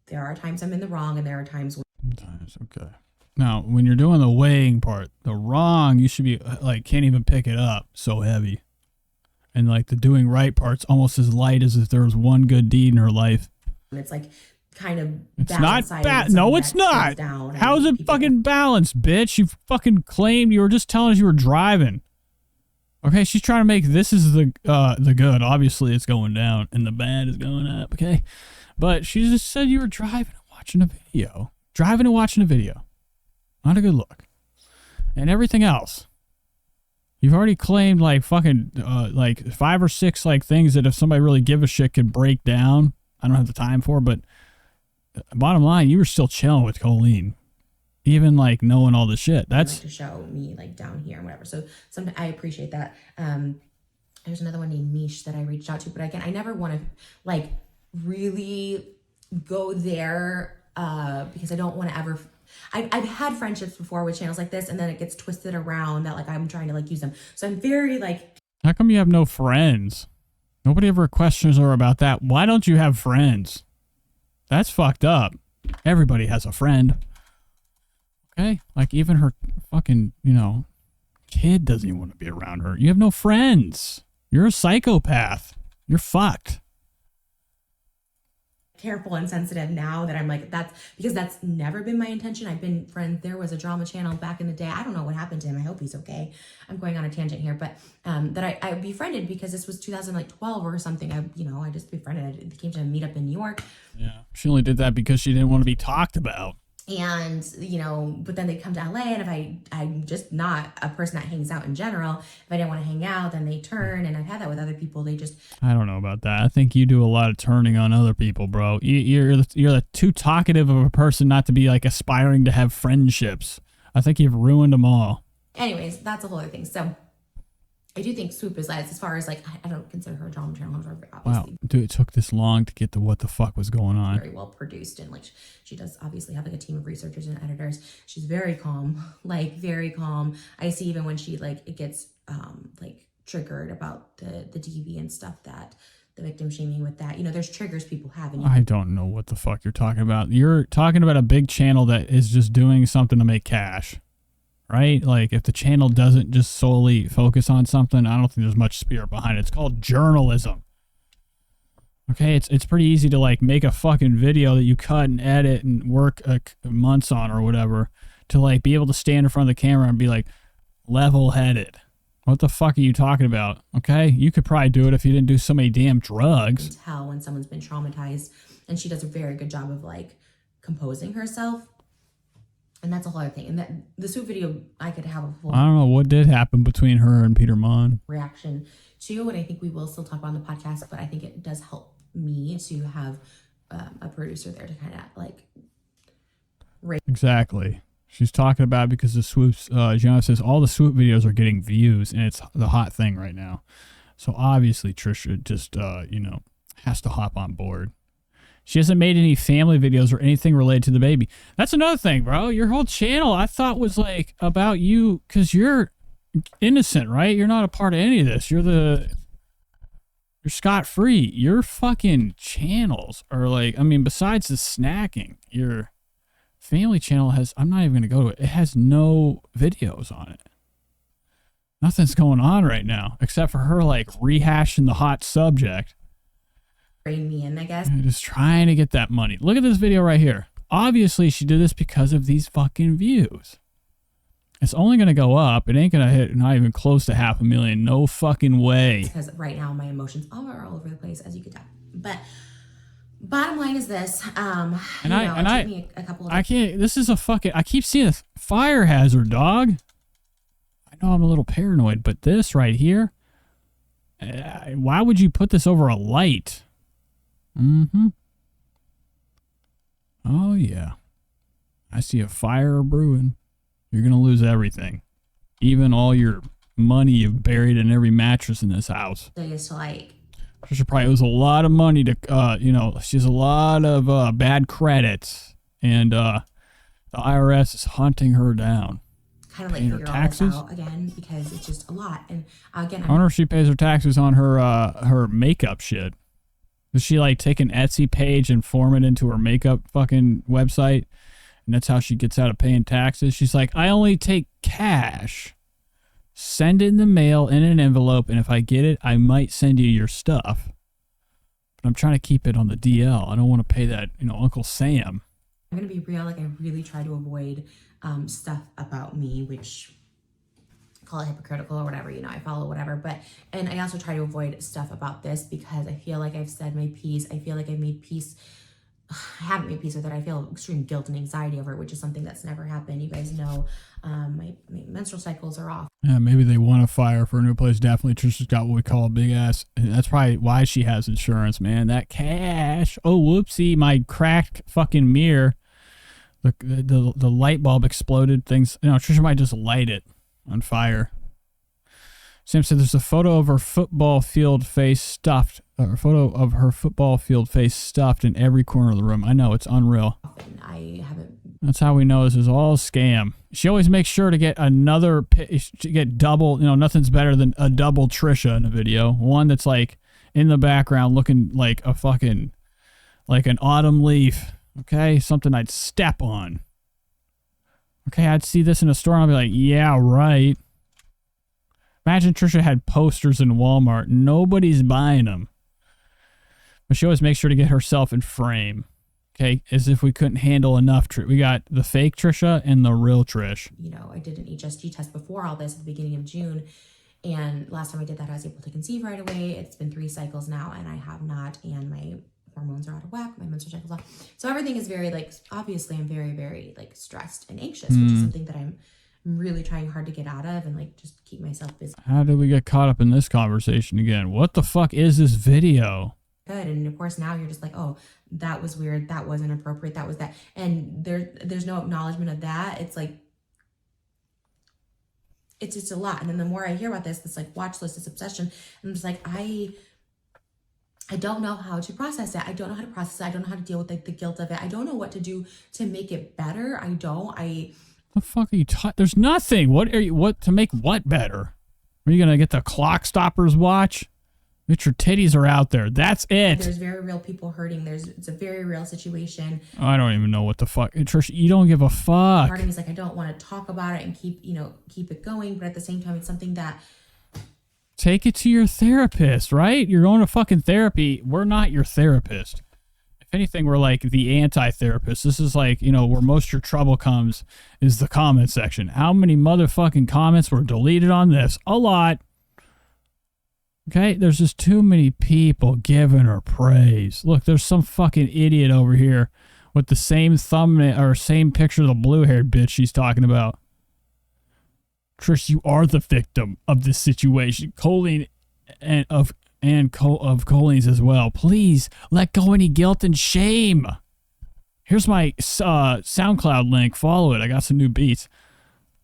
there are times I'm in the wrong and there are times when. Sometimes, okay. Now, when you're doing the weighing part, the wrong, you should be like, can't even pick it up. So heavy. And like the doing right part's almost as light as if there was one good deed in her life. It's like kind of. It's not bad. No, it's not. How is it fucking balanced, bitch? You fucking claimed you were just telling us you were driving. Okay, she's trying to make this is the good. Obviously, it's going down and the bad is going up. Okay, but she just said you were driving and watching a video. Driving and watching a video. Not a good look. And everything else. You've already claimed like fucking like 5 or 6 like things that if somebody really give a shit could break down. I don't have the time for, but bottom line, you were still chilling with Colleen. Even like knowing all the shit. That's like to show me like down here and whatever. So sometimes I appreciate that. There's another one named Mish that I reached out to, but again, I never want to like really go there because I don't want to ever. I've had friendships before with channels like this, and then it gets twisted around that like I'm trying to like use them. So I'm very like. How come you have no friends? Nobody ever questions her about that. Why don't you have friends? That's fucked up. Everybody has a friend. Okay? Like even her fucking, you know, kid doesn't even want to be around her. You have no friends. You're a psychopath. You're fucked. Careful and sensitive now that I'm like, that's because that's never been my intention. I've been friends. There was a drama channel back in the day. I don't know what happened to him. I hope he's okay. I'm going on a tangent here, but that I befriended because this was 2012 or something. I just befriended. I came to a meetup in New York. Yeah. She only did that because she didn't want to be talked about. And, you know, but then they come to LA, and if I'm just not a person that hangs out in general. If I didn't want to hang out, then they turn, and I've had that with other people. They just. I don't know about that. I think you do a lot of turning on other people, bro. You're too talkative of a person not to be like aspiring to have friendships. I think you've ruined them all. Anyways, that's a whole other thing. So I do think Swoop is as far as like, I don't consider her a drama channel, obviously. Wow, dude, it took this long to get to what the fuck was going on. Very well produced, and like she does obviously have like a team of researchers and editors. She's very calm, like very calm. I see even when she like it gets like triggered about the DV and stuff that the victim shaming with that. You know, there's triggers people have. And I don't know what the fuck you're talking about. You're talking about a big channel that is just doing something to make cash. Right? Like, if the channel doesn't just solely focus on something, I don't think there's much spirit behind it. It's called journalism. Okay? It's pretty easy to, like, make a fucking video that you cut and edit and work months on or whatever to, like, be able to stand in front of the camera and be, like, level-headed. What the fuck are you talking about? Okay? You could probably do it if you didn't do so many damn drugs. You can tell when someone's been traumatized, and she does a very good job of, like, composing herself. And that's a whole other thing. And that the swoop video, I could have a full I don't know what did happen between her and Peter Mon. reaction to, and I think we will still talk about on the podcast, but I think it does help me to have a producer there to kind of like Exactly. She's talking about it because the swoops, Gianna says all the swoop videos are getting views and it's the hot thing right now. So obviously Trisha just, has to hop on board. She hasn't made any family videos or anything related to the baby. That's another thing, bro. Your whole channel I thought was like about you because you're innocent, right? You're not a part of any of this. You're scot-free. Your fucking channels are like, I mean, besides the snacking, your family channel has, I'm not even going to go to it. It has no videos on it. Nothing's going on right now except for her like rehashing the hot subject. rein me in, I guess. Just trying to get that money. Look at this video right here. Obviously, she did this because of these fucking views. It's only going to go up. It ain't going to hit not even close to 500,000. No fucking way. Because right now my emotions are all over the place, as you could tell. But bottom line is this. I can't. This is a fucking. I keep seeing a fire hazard, dog. I know I'm a little paranoid, but this right here. Why would you put this over a light? Mm-hmm. Oh, yeah. I see a fire brewing. You're going to lose everything. Even all your money you've buried in every mattress in this house. They used to like... Trisha probably owes a lot of money to, she has a lot of bad credits. And the IRS is hunting her down. Kind of like figure all this out again because it's just a lot. And again... I wonder if she pays her taxes on her makeup shit. Does she like take an Etsy page and form it into her makeup fucking website? And that's how she gets out of paying taxes. She's like, I only take cash. Send it in the mail in an envelope. And if I get it, I might send you your stuff. But I'm trying to keep it on the DL. I don't want to pay that, Uncle Sam. I'm going to be real. Like I really try to avoid stuff about me, which... call it hypocritical or whatever, I follow whatever, and I also try to avoid stuff about this because I feel like I've said my piece. I feel like I've made peace. I haven't made peace with it. I feel extreme guilt and anxiety over it, which is something that's never happened. You guys know my menstrual cycles are off. Yeah, maybe they want to fire for a new place. Definitely Trisha's got what we call a big ass. That's probably why she has insurance, man. That cash. Oh, whoopsie, my cracked fucking mirror. The light bulb exploded. Things, Trisha might just light it on fire. Sam said there's a photo of her football field face stuffed. A photo of her football field face stuffed in every corner of the room. I know, it's unreal. I haven't. That's how we know this is all a scam. She always makes sure to get to get double. Nothing's better than a double Trisha in a video. One that's like in the background looking like a fucking, like an autumn leaf. Okay, something I'd step on. Okay, I'd see this in a store and I'd be like, yeah, right. Imagine Trisha had posters in Walmart. Nobody's buying them. But she always makes sure to get herself in frame. Okay, as if we couldn't handle enough. We got the fake Trisha and the real Trish. I did an HSG test before all this at the beginning of June. And last time I did that, I was able to conceive right away. It's been 3 cycles now and I have not. And my hormones are out of whack. My menstrual cycle's off. So everything is very, obviously I'm very, very, stressed and anxious, which is something that I'm really trying hard to get out of and, just keep myself busy. How did we get caught up in this conversation again? What the fuck is this video? Good. And, of course, now you're just like, oh, that was weird. That wasn't appropriate. That was that. And there's no acknowledgement of that. It's like, it's just a lot. And then the more I hear about this watch list, this obsession, I'm just like, I don't know how to process it. I don't know how to process it. I don't know how to deal with the guilt of it. I don't know what to do to make it better. The fuck are you There's nothing. What to make what better? Are you gonna get the clock stoppers watch? Get your titties are out there. That's it. There's very real people hurting. It's a very real situation. I don't even know what the fuck. Trish, you don't give a fuck. Part of me is like, I don't want to talk about it and keep it going. But at the same time, it's something that... Take it to your therapist, right? You're going to fucking therapy. We're not your therapist. If anything, we're like the anti-therapist. This is where most of your trouble comes is the comment section. How many motherfucking comments were deleted on this? A lot. Okay, there's just too many people giving her praise. Look, there's some fucking idiot over here with the same thumbnail or same picture of the blue-haired bitch she's talking about. Trish, you are the victim of this situation. Choline of Cholines as well. Please let go any guilt and shame. Here's my SoundCloud link. Follow it. I got some new beats.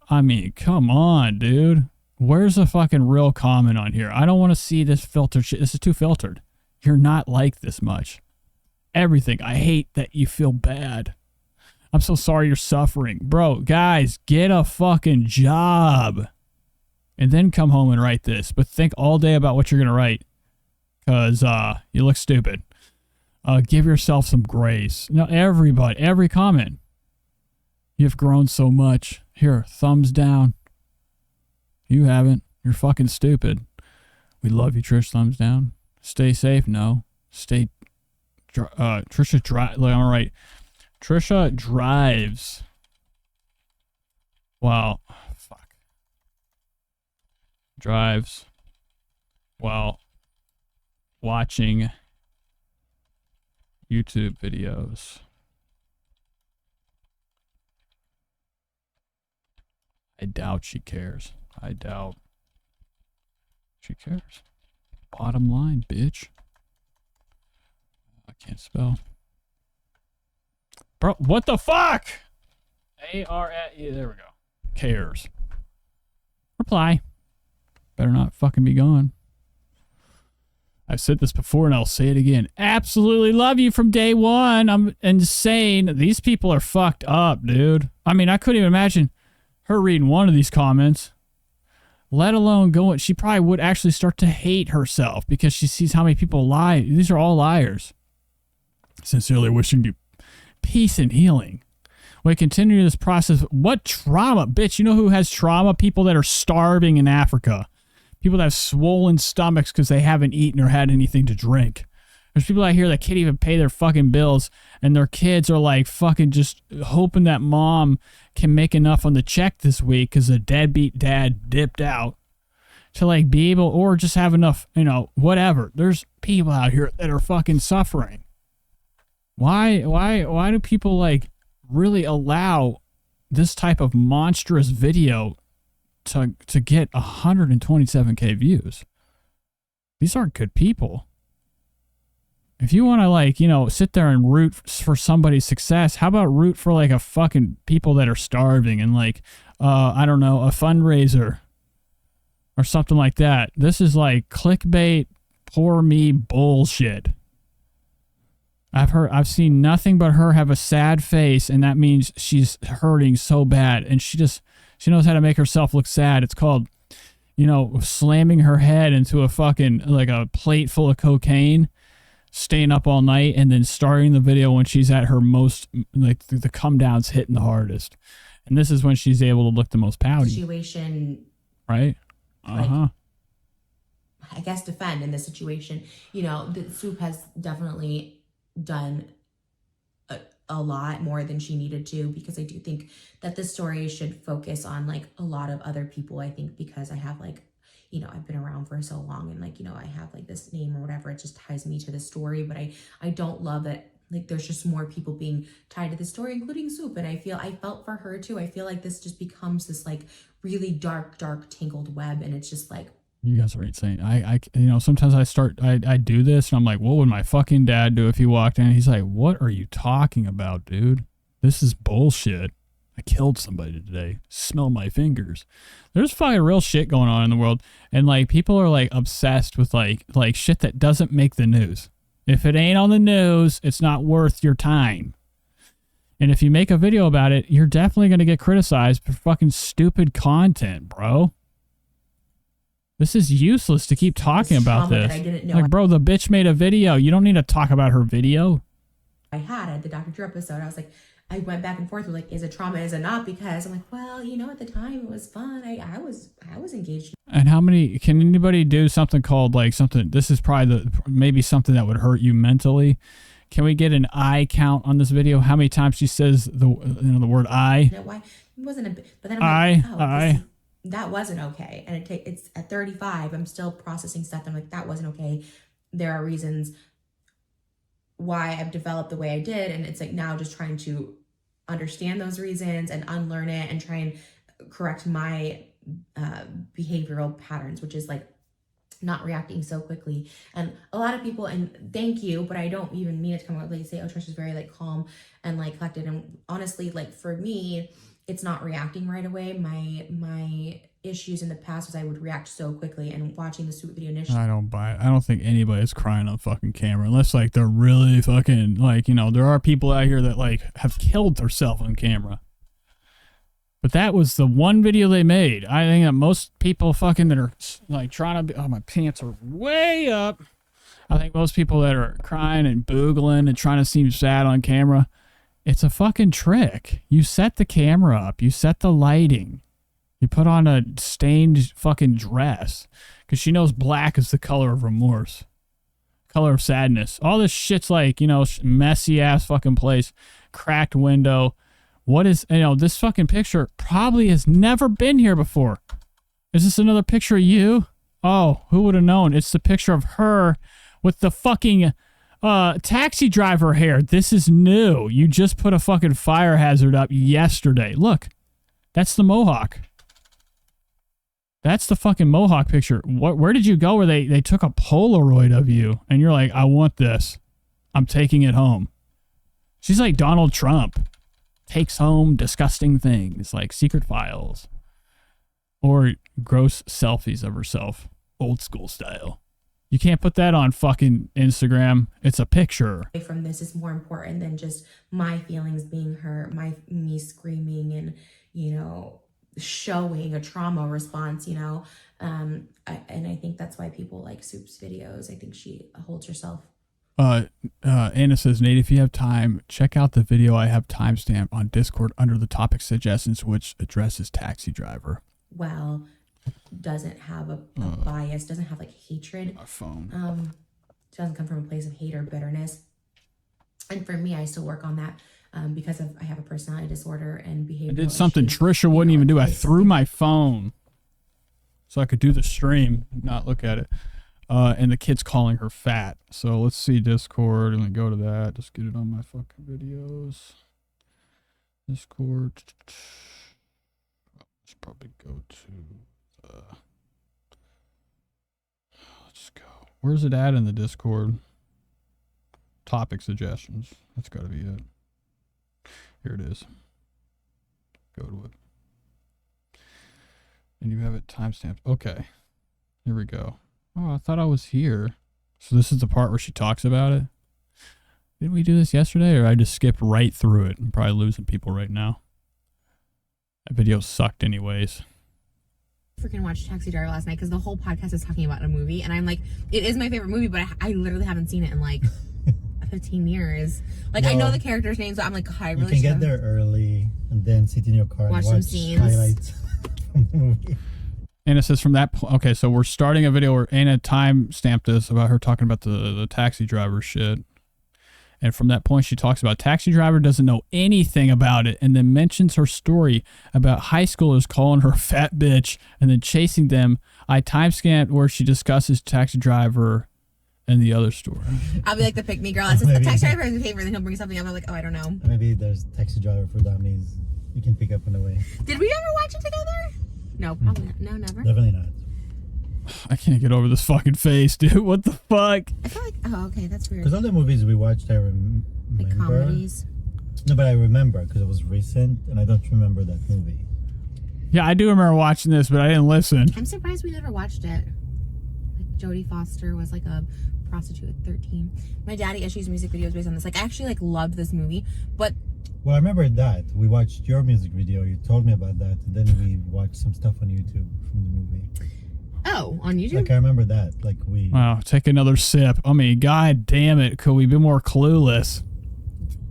I mean, come on, dude. Where's the fucking real comment on here? I don't want to see this filtered shit. This is too filtered. You're not like this much. Everything. I hate that you feel bad. I'm so sorry you're suffering. Bro, guys, get a fucking job. And then come home and write this. But think all day about what you're going to write. Because you look stupid. Give yourself some grace. No, everybody, every comment. You've grown so much. Here, thumbs down. You haven't. You're fucking stupid. We love you, Trish. Thumbs down. Stay safe. No. Stay. Trisha drive. Look, I'm right. Trisha drives. Wow. Fuck. Drives while watching YouTube videos. I doubt she cares. I doubt she cares. Bottom line, bitch. I can't spell. Bro, what the fuck? A-R-A-E, there we go. Cares. Reply. Better not fucking be gone. I've said this before and I'll say it again. Absolutely love you from day one. I'm insane. These people are fucked up, dude. I mean, I couldn't even imagine her reading one of these comments. Let alone going. She probably would actually start to hate herself because she sees how many people lie. These are all liars. Sincerely wishing you peace and healing. We continue this process. What trauma? Bitch, you know who has trauma? People that are starving in Africa. People that have swollen stomachs because they haven't eaten or had anything to drink. There's people out here that can't even pay their fucking bills, and their kids are like fucking just hoping that mom can make enough on the check this week because the deadbeat dad dipped out to like be able, or just have enough, you know, whatever. There's people out here that are fucking suffering. Why do people like really allow this type of monstrous video to get 127K views? These aren't good people. If you want to like, you know, sit there and root for somebody's success, how about root for like a fucking people that are starving and like, I don't know, a fundraiser or something like that. This is like clickbait, poor me bullshit. I've seen nothing but her have a sad face, and that means she's hurting so bad, and she knows how to make herself look sad. It's called, you know, slamming her head into a fucking, like a plate full of cocaine, staying up all night, and then starting the video when she's at her most, like the come down's hitting the hardest. And this is when she's able to look the most pouty. Situation. Right? Like, I guess defend in this situation. You know, the Soup has definitely done a lot more than she needed to, because I do think that this story should focus on like a lot of other people. I think because I have like, you know, I've been around for so long, and like, you know, I have like this name or whatever, it just ties me to the story. But I don't love that like there's just more people being tied to the story, including Soup. And I felt for her too. I feel like this just becomes this like really dark tangled web, and it's just like, you guys are insane. I you know, sometimes I do this and I'm like, what would my fucking dad do if he walked in? He's like, what are you talking about, dude? This is bullshit. I killed somebody today. Smell my fingers. There's fucking real shit going on in the world, and like people are like obsessed with like shit that doesn't make the news. If it ain't on the news, it's not worth your time. And if you make a video about it, you're definitely going to get criticized for fucking stupid content, bro. This is useless to keep talking about this. I didn't know. Like, bro, the bitch made a video. You don't need to talk about her video. I had the Dr. Drew episode. I was like, I went back and forth with like, is it trauma, is it not? Because I'm like, well, you know, at the time it was fun. I was engaged. And how many, can anybody do something called like something, this is probably maybe something that would hurt you mentally. Can we get an I count on this video? How many times she says the word I? No, why? It wasn't a, but then I'm like, oh, I. That wasn't okay. And it's at 35. I'm still processing stuff. I'm like, that wasn't okay. There are reasons why I've developed the way I did. And it's like now just trying to understand those reasons and unlearn it and try and correct my behavioral patterns, which is like not reacting so quickly. And a lot of people, and thank you, but I don't even mean it to come out, like say, oh, Trisha's very like calm and like collected. And honestly, like for me, it's not reacting right away. My issues in the past was I would react so quickly, and watching the Swoop video initially. I don't buy it. I don't think anybody's crying on fucking camera unless like they're really fucking like, you know, there are people out here that like have killed themselves on camera. But that was the one video they made. I think that most people fucking that are like trying to be, oh, my pants are way up. I think most people that are crying and boogling and trying to seem sad on camera, it's a fucking trick. You set the camera up. You set the lighting. You put on a stained fucking dress because she knows black is the color of remorse, color of sadness. All this shit's like, you know, messy ass fucking place, cracked window. What is, you know, this fucking picture probably has never been here before. Is this another picture of you? Oh, who would have known? It's the picture of her with the fucking taxi driver hair. This is new. You just put a fucking fire hazard up yesterday. Look, that's the Mohawk. That's the fucking Mohawk picture. Where did you go where they took a Polaroid of you and you're like, I want this. I'm taking it home. She's like Donald Trump. Takes home disgusting things like secret files or gross selfies of herself, old school style. You can't put that on fucking Instagram. It's a picture. From this is more important than just my feelings being hurt, me screaming and, you know, showing a trauma response, you know. And I think that's why people like Soup's videos. I think she holds herself. Anna says, Nate, if you have time, check out the video I have timestamped on Discord under the topic suggestions, which addresses taxi driver. Well, doesn't have a bias, doesn't have like hatred. My phone. Doesn't come from a place of hate or bitterness. And for me, I still work on that because I have a personality disorder and behavior. I did something Trisha wouldn't even do. I threw my phone so I could do the stream, not look at it. And the kid's calling her fat. So let's see Discord and then go to that. Just get it on my fucking videos. Discord. Let's probably go to let's go. Where's it at in the Discord? Topic suggestions. That's gotta be it. Here it is. Go to it. And you have it timestamped. Okay. Here we go. Oh, I thought I was here. So this is the part where she talks about it. Didn't we do this yesterday, or I just skipped right through it? I'm probably losing people right now. That video sucked anyways. Freaking watched Taxi Driver last night because the whole podcast is talking about a movie, and I'm like, it is my favorite movie, but I literally haven't seen it in like 15 years. Like, well, I know the characters' names, but I'm like, God, I really you can get there early and then sit in your car and watch some scenes. Highlights from the movie. Anna says from that point, okay, so we're starting a video where Anna time stamped this about her talking about the taxi driver shit. And from that point, she talks about taxi driver doesn't know anything about it and then mentions her story about high schoolers calling her fat bitch and then chasing them. I time stamped where she discusses taxi driver and the other story. I'll be like the pick me girl. It's just the taxi driver is a favor, then he'll bring something up. I'm like, oh, I don't know. Maybe there's taxi driver for dummies. You can pick up on the way. Did we ever watch it together? No, probably not. No, never. Definitely not. I can't get over this fucking face, dude. What the fuck? I feel like, oh, okay, that's weird. Because all the movies we watched, I remember. Like comedies. No, but I remember because it was recent, and I don't remember that movie. Yeah, I do remember watching this, but I didn't listen. I'm surprised we never watched it. Like Jodie Foster was like a prostitute at 13. My daddy issues music videos based on this. Like, I actually like loved this movie, but. Well, I remember that. We watched your music video. You told me about that. And then we watched some stuff on YouTube from the movie. Oh, on YouTube? Like, I remember that. Like, we... Wow, take another sip. I mean, god damn it. Could we be more clueless?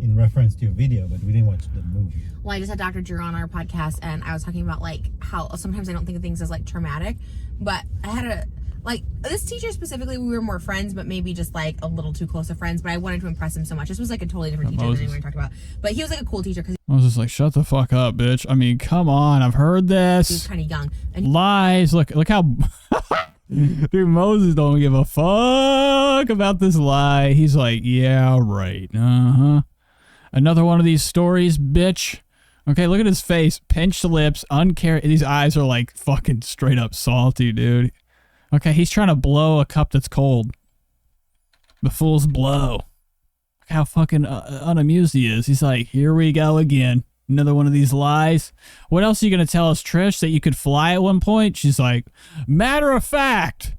In reference to your video, but we didn't watch the movie. Well, I just had Dr. Drew on our podcast, and I was talking about, like, how sometimes I don't think of things as, like, traumatic. But I had a... Like, this teacher specifically, we were more friends, but maybe just, like, a little too close of friends. But I wanted to impress him so much. This was, like, a totally different teacher than anyone we talked about. But he was, like, a cool teacher. Cause I was just like, shut the fuck up, bitch. I mean, come on. I've heard this. He was kind of young. And lies. Look how... Dude, Moses don't give a fuck. fuck about this lie? He's like, yeah, right. Uh-huh. Another one of these stories, bitch. Okay, look at his face. Pinched lips, these eyes are like fucking straight up salty, dude. Okay, he's trying to blow a cup that's cold. The fool's blow. Look how fucking unamused he is. He's like, here we go again. Another one of these lies. What else are you going to tell us, Trish? That you could fly at one point? She's like, matter of fact.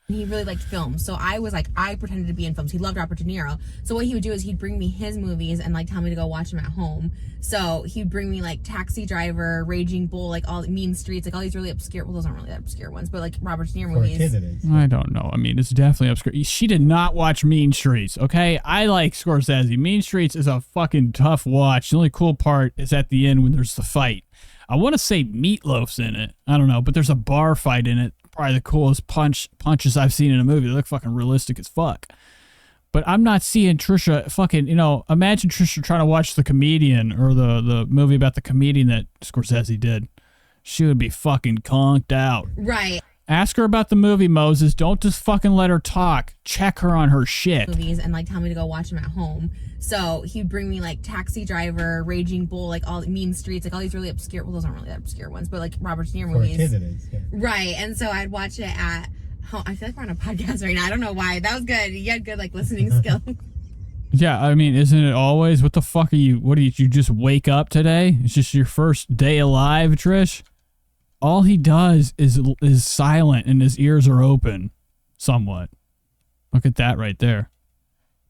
He really liked films, so I was like, I pretended to be in films. He loved Robert De Niro, so what he would do is he'd bring me his movies and like tell me to go watch them at home. So he'd bring me like Taxi Driver, Raging Bull, like all Mean Streets, like all these really obscure, well, those aren't really that obscure ones, but like Robert De Niro For a movies. kid it is. I don't know. I mean, it's definitely obscure. She did not watch Mean Streets, okay? I like Scorsese. Mean Streets is a fucking tough watch. The only cool part is at the end when there's the fight. I want to say Meatloaf's in it. I don't know, but there's a bar fight in it. Probably the coolest punches I've seen in a movie. They look fucking realistic as fuck. But I'm not seeing Trisha fucking, imagine Trisha trying to watch The Comedian or the movie about the comedian that Scorsese did. She would be fucking conked out. Right. Ask her about the movie, Moses. Don't just fucking let her talk. Check her on her shit. Movies and like tell me to go watch them at home. So he'd bring me like Taxi Driver, Raging Bull, like all Mean Streets, like all these really obscure, well, those aren't really that obscure ones, but like Robert De Niro For a movies. kid it is. Yeah. Right. And so I'd watch it at home. I feel like we're on a podcast right now. I don't know why. That was good. You had good like listening skills. Yeah, I mean, isn't it always? What the fuck are you? What did you just wake up today? It's just your first day alive, Trish. All he does is silent and his ears are open, somewhat. Look at that right there.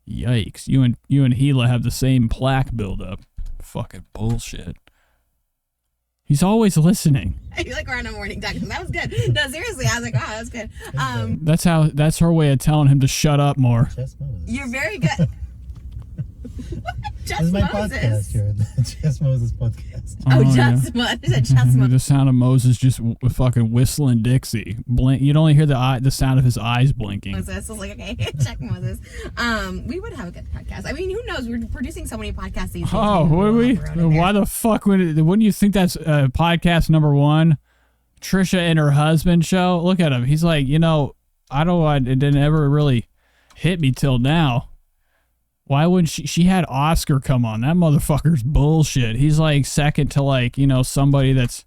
Yikes! You and Gila have the same plaque buildup. Fucking bullshit. He's always listening. I feel like we're on a morning talk. That was good. No, seriously, I was like, wow, that was good. That's her way of telling him to shut up more. Just Moses. You're very good. Just This is my Moses. podcast here. Just Moses podcast. Oh, yeah. just Moses. Just Moses. The sound of Moses just fucking whistling Dixie. Blink. You'd only hear the sound of his eyes blinking. Moses was like, okay, check Moses. We would have a good podcast. I mean, who knows? We're producing so many podcasts these days. Oh, would we? Why the fuck wouldn't you think that's podcast number one? Trisha and her husband show. Look at him. He's like, it didn't ever really hit me till now. Why wouldn't she had Oscar come on? That motherfucker's bullshit. He's like second to like, somebody that's,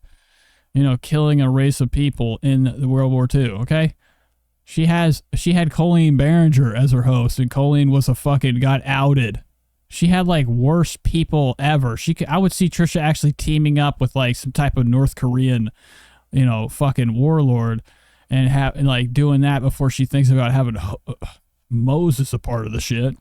killing a race of people in the World War II, okay? She had Colleen Barringer as her host, and Colleen got outed. She had like worst people ever. I would see Trisha actually teaming up with like some type of North Korean, fucking warlord and like doing that before she thinks about having Moses a part of the shit.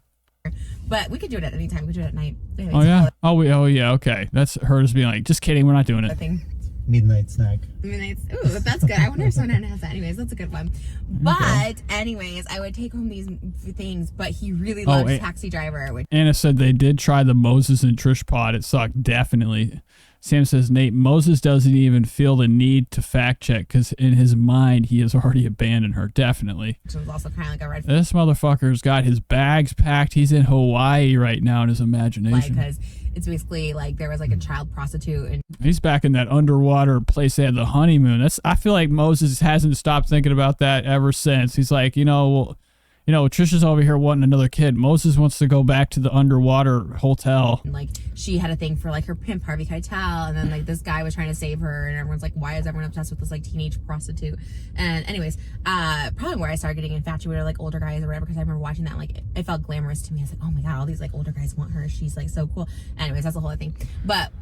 But we could do it at any time. We could do it at night. Anyways, Oh yeah. Oh yeah. Okay. That's her just being like, just kidding. We're not doing it. Thing. Midnight snack. Ooh, that's good. I wonder if someone has that. Anyways, that's a good one. But anyways, I would take home these things. But he really loves Taxi Driver. Anna said they did try the Moses and Trish pod. It sucked. Definitely. Sam says, Nate, Moses doesn't even feel the need to fact check because in his mind he has already abandoned her. Definitely. Which was also kind of like a red flag. This motherfucker's got his bags packed. He's in Hawaii right now in his imagination. Because it's basically like there was like a child prostitute and he's back in that underwater place they had the honeymoon. I feel like Moses hasn't stopped thinking about that ever since. He's like, Trisha's over here wanting another kid. Moses wants to go back to the underwater hotel. like she had a thing for like her pimp Harvey Keitel, and then like this guy was trying to save her, and everyone's like, why is everyone obsessed with this like teenage prostitute? And anyways, probably where I started getting infatuated with like older guys or whatever, because I remember watching that, like it felt glamorous to me. I was like, oh my god, all these like older guys want her. She's like so cool. Anyways, that's the whole thing. But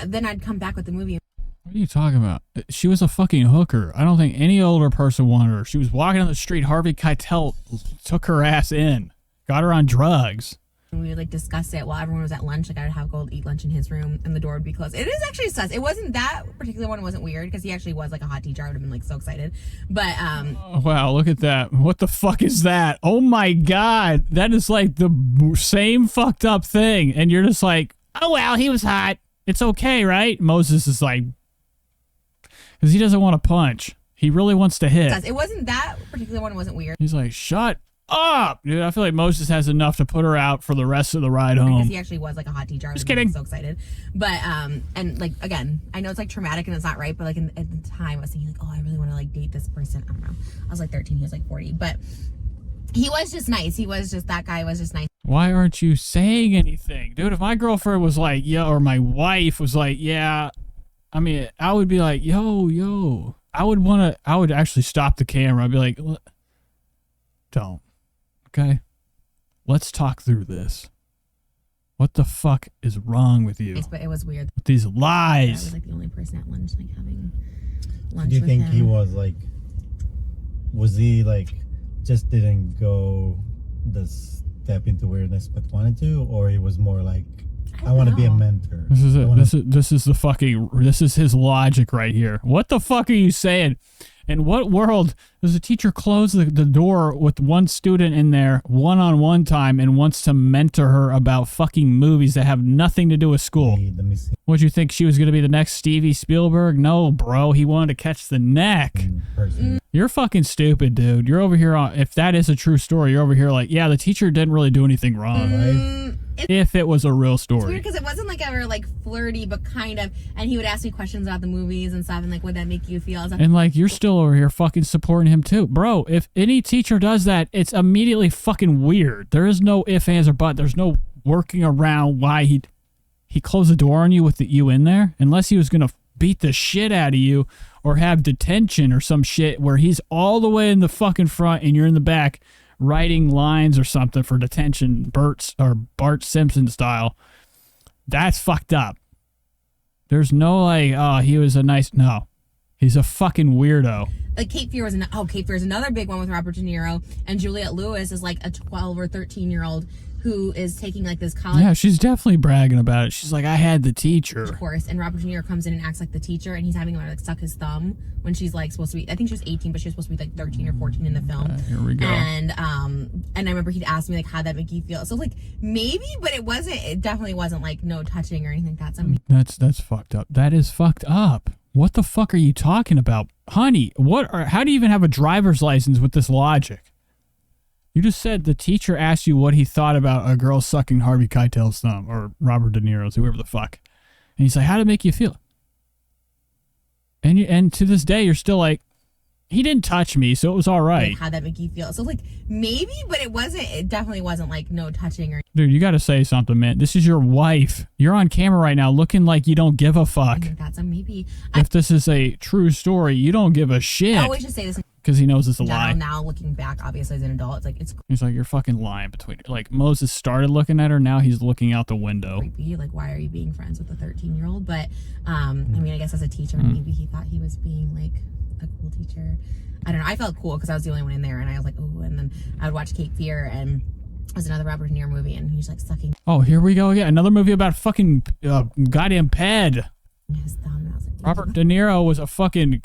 then I'd come back with the movie. What are you talking about? She was a fucking hooker. I don't think any older person wanted her. She was walking on the street. Harvey Keitel took her ass in, got her on drugs. And we would like discuss it while everyone was at lunch. Like I would have go eat lunch in his room, and the door would be closed. It is actually sus. It wasn't that particular one wasn't weird because he actually was like a hot teacher. I would have been like so excited. But oh, wow, look at that. What the fuck is that? Oh my god, that is like the same fucked up thing, and you're just like, oh well, he was hot. It's okay, right? Moses is like, because he doesn't want to punch. He really wants to hit. It wasn't that particular one wasn't weird. He's like, shut up, dude. I feel like Moses has enough to put her out for the rest of the ride home. Because he actually was like a hot teacher. Just kidding. Like, so excited. But and like again, I know it's like traumatic and it's not right, but like at the time I was thinking like, oh, I really want to like date this person. I don't know. I was like 13, he was like 40. But He was just nice. That guy was just nice. Why aren't you saying anything? Dude, if my girlfriend was like, yeah, or my wife was like, yeah, I mean, I would be like, yo. I would actually stop the camera. I'd be like, don't. Okay? Let's talk through this. What the fuck is wrong with you? But it was weird. With these I lies. was like the only person at lunch, like having lunch Do you with think him. he was like, was he like, just didn't go the step into weirdness but wanted to, or he was more like, I want to be a mentor. This is it. I wanna- This is his logic right here. What the fuck are you saying? In what world does a teacher close the door with one student in there one-on-one time and wants to mentor her about fucking movies that have nothing to do with school? the missing What'd you think she was going to be the next Stevie Spielberg? No, bro. He wanted to catch the neck. person. You're fucking stupid, dude. You're over here if that is a true story, you're over here like, yeah, the teacher didn't really do anything wrong. Right? If it was a real It's story. weird because it wasn't like ever like flirty, but kind of. And he would ask me questions about the movies and stuff, and like, would that make you feel? I was like, And like, you're still over here fucking supporting him too. Bro, if any teacher does that, it's immediately fucking weird. There is no ifs, ands, or buts. There's no working around why he closed the door on you with you in there. Unless he was going to beat the shit out of you or have detention or some shit where he's all the way in the fucking front and you're in the back writing lines or something for detention, Bart Simpson style. That's fucked up. There's no like, oh, he was a nice... No. He's a fucking weirdo. like Cape Fear was Cape Fear is another big one with Robert De Niro, and Juliette Lewis is like a 12 or 13-year-old who is taking like this college Yeah, she's definitely bragging about it. She's like, I had the teacher. course, and Robert De Niro comes in and acts like the teacher, and he's having her like suck his thumb when she's like supposed to be, I think she was 18, but she was supposed to be like 13 or 14 in the film. Here we go. And I remember he'd asked me like, how'd that make you feel? So like maybe, but it definitely wasn't like no touching or anything like that. So That's fucked up. That is fucked up. What the fuck are you talking about? Honey, how do you even have a driver's license with this logic? You just said the teacher asked you what he thought about a girl sucking Harvey Keitel's thumb, or Robert De Niro's, whoever the fuck. And he's like, how'd it make you feel? And to this day, you're still like, he didn't touch me, so it was all right. like, how'd that make you feel? So like maybe, but it definitely wasn't like no touching or Dude, you got to say something, man. This is your wife. You're on camera right now looking like you don't give a fuck. anything like that. So maybe If this is a true story, you don't give a I shit. always just say this in Because he knows it's a general lie. now looking back, obviously as an adult, it's like it's He's like, you're fucking lying between. Like, Moses started looking at her, now he's looking out the window. creepy. Like, why are you being friends with a 13-year-old? But I mean, I guess as a teacher, maybe he thought he was being like a cool teacher. I don't know. I felt cool because I was the only one in there, and I was like, oh. And then I would watch Cape Fear, and it was another Robert De Niro movie, and he's like sucking Oh, here we go again. Another movie about fucking goddamn ped. his thumb, and I was like, Robert De Niro was a fucking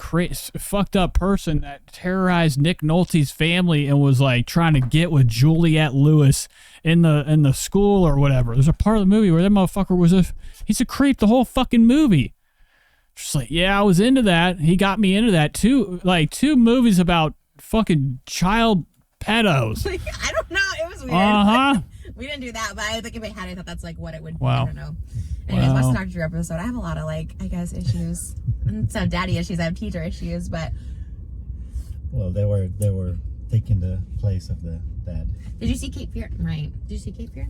fucked up person that terrorized Nick Nolte's family and was like trying to get with Juliette Lewis in the school or whatever. There's a part of the movie where that motherfucker was he's a creep the whole fucking movie. Just like, yeah, I was into that. He got me into that too. Like 2 movies about fucking child pedos. Like, I don't know. It was weird. Uh-huh. We didn't do that, but I think if I had, I thought that's like what it would be. Wow. I don't know. Anyways, Wow. watch the Dr. Drew episode. I have a lot of like, I guess, issues. Instead of daddy issues, I have teacher issues, but Well, they were taking the place of the dad. did you see Cape Fear? Right. Did you see Cape Fear?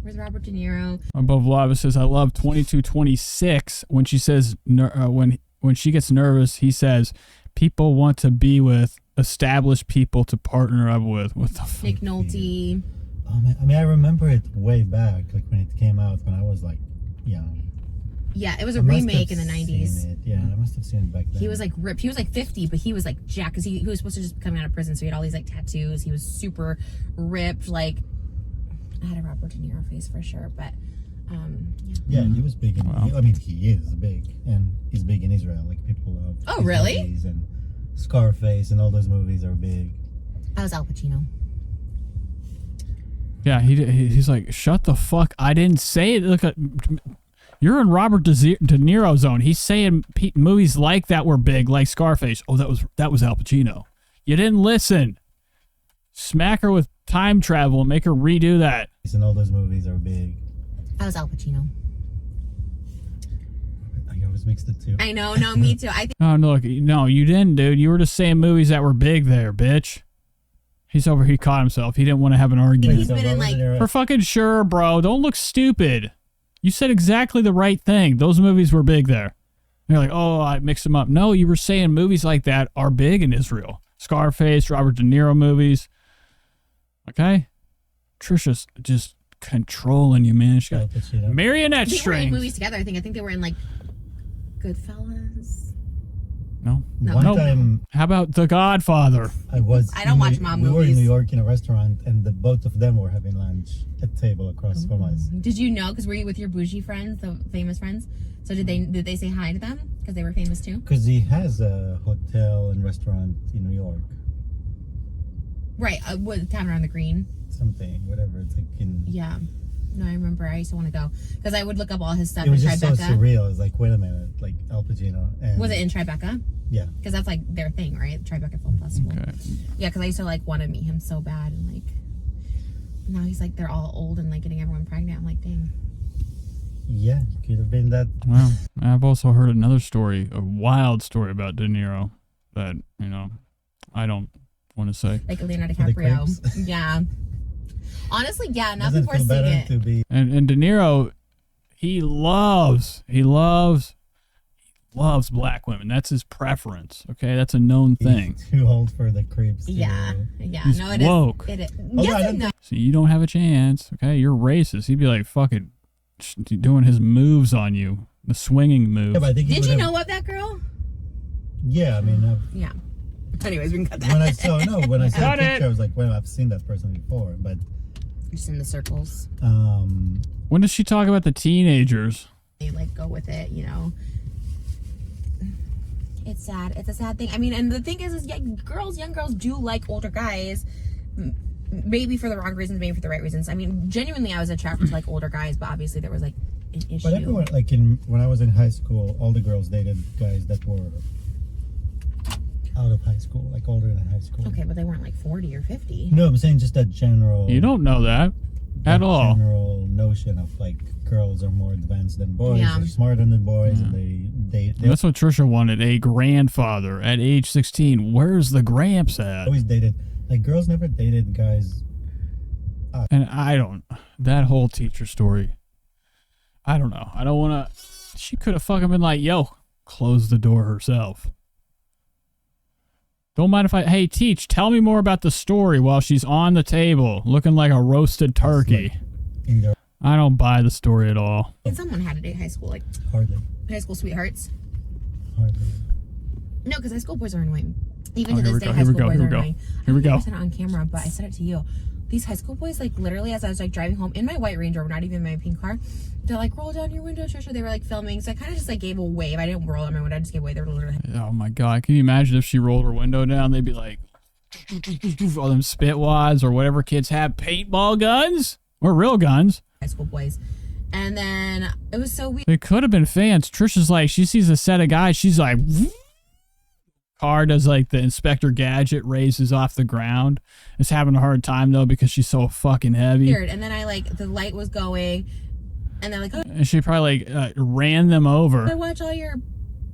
Where's Robert De Niro? Above Lava says, I love 2226. When she says, when she gets nervous, he says, people want to be with established people to partner up with. What the fuck? Nick Nolte. Oh man, I mean, I remember it way back, like when it came out when I was like young. Yeah, it was a I must remake in have the seen 90s. it. Yeah, I must have seen it back then. He was like ripped. He was like 50, but he was like jacked because he was supposed to just be coming out of prison. So he had all these like tattoos. He was super ripped. Like, I had a Robert De Niro face for sure, but Yeah, he was big. Wow. I mean, he is big, and he's big in Israel. Like people love. Oh, his really? movies, and Scarface and all those movies are big. that was Al Pacino. Yeah, he's like, shut the fuck. I didn't say it. Look, you're in Robert De Niro zone. He's saying movies like that were big, like Scarface. Oh, that was Al Pacino. You didn't listen. Smack her with time travel and make her redo that. And all those movies are big. That was Al Pacino. I always mix the two. I know. No, me too. I think Oh, no, look, no, you didn't, dude. You were just saying movies that were big there, bitch. He caught himself. He didn't want to have an argument. He's been in like For fucking sure, bro. Don't look stupid. You said exactly the right thing. Those movies were big there. You're like, oh, I mixed them up. No, you were saying movies like that are big in Israel. Scarface, Robert De Niro movies. Okay? Trisha's just controlling you, man. She got marionette they were in strings. movies together. I think they were in like Goodfellas. No. One Nope. time How about The Godfather? I don't watch mom We were in movies. New York in a restaurant, and both of them were having lunch at the table across from us. Did you know? Because were you with your bougie friends, the famous friends? So did they say hi to them? Because they were famous too? Because he has a hotel and restaurant in New York. Right. What town around the green? Something, whatever. It's like in... Yeah. No, I remember. I used to want to go. Because I would look up all his stuff It was in just so Tribeca. surreal. It was like, wait a minute. Like Al Pacino. And Was it in Tribeca? Yeah. Because that's like their thing, right? Tribeca Film Festival. Okay. Yeah, because I used to like want to meet him so bad. And like, now he's like, they're all old and like getting everyone pregnant. I'm like, dang. Yeah, it could have been that. Well, I've also heard another story, a wild story about De Niro that, I don't want to say. Like Leonardo For the DiCaprio. crepes? Yeah. Honestly, yeah. Now Doesn't people are feel seeing better it. to be And De Niro, he loves black women. That's his preference. Okay, that's a known thing. too old for the creeps. Yeah. Yeah. He's no, it woke. is. It is. I Yes don't and no. So you don't have a chance. Okay, you're racist. He'd be like fucking doing his moves on you, the swinging moves. Yeah, but I think he Did you would've- know about that girl? Yeah, I mean, Yeah. Anyways, we can cut that. when I saw the Got picture, it. I was like, well, I've seen that person before. But Just in the circles. When does she talk about the teenagers? They like go with it, It's sad. It's a sad thing. I mean, and the thing is yeah, young girls do like older guys. Maybe for the wrong reasons, maybe for the right reasons. I mean, genuinely, I was attracted to like older guys, but obviously there was like an issue. but everyone, like when I was in high school, all the girls dated guys that were out of high school, like older than high school. Okay, but they weren't like 40 or 50. No, I'm saying just that general. You don't know that at all. General notion of like girls are more advanced than boys, Yeah. they're smarter than boys, and they That's what Trisha wanted, a grandfather at age 16. Where's the gramps at? always dated. Like girls never dated guys. And that whole teacher story, I don't know. I don't want to, she could have fucking been like, yo, close the door herself. Don't mind if hey, teach, tell me more about the story while she's on the table looking like a roasted turkey. In their I don't buy the story at all. And someone had to date high school, like hardly. high school sweethearts. Hardly. No, because high school boys are annoying. Even Oh, to here this we day, go, high here we school go, boys here are we go. annoying. Here we I don't know go. if I said it on camera, but I said it to you. These high school boys, like literally, as I was like driving home in my white Range Rover, not even my pink car, they're like, roll down your window, Trisha. They were like filming, so I kind of just like gave a wave. I didn't roll down my window, I just gave a wave. They were literally Oh my God. Can you imagine if she rolled her window down? They'd be like, all them spit wads or whatever kids have, paintball guns or real guns. high school boys. And then it was so weird. They could have been fans. Trisha's like, she sees a set of guys. She's like, car does like the Inspector Gadget, raises off the ground. Is having a hard time though because she's so fucking heavy. And then I like, the light was going, and they're like, oh, And she probably like ran them I over. watch all your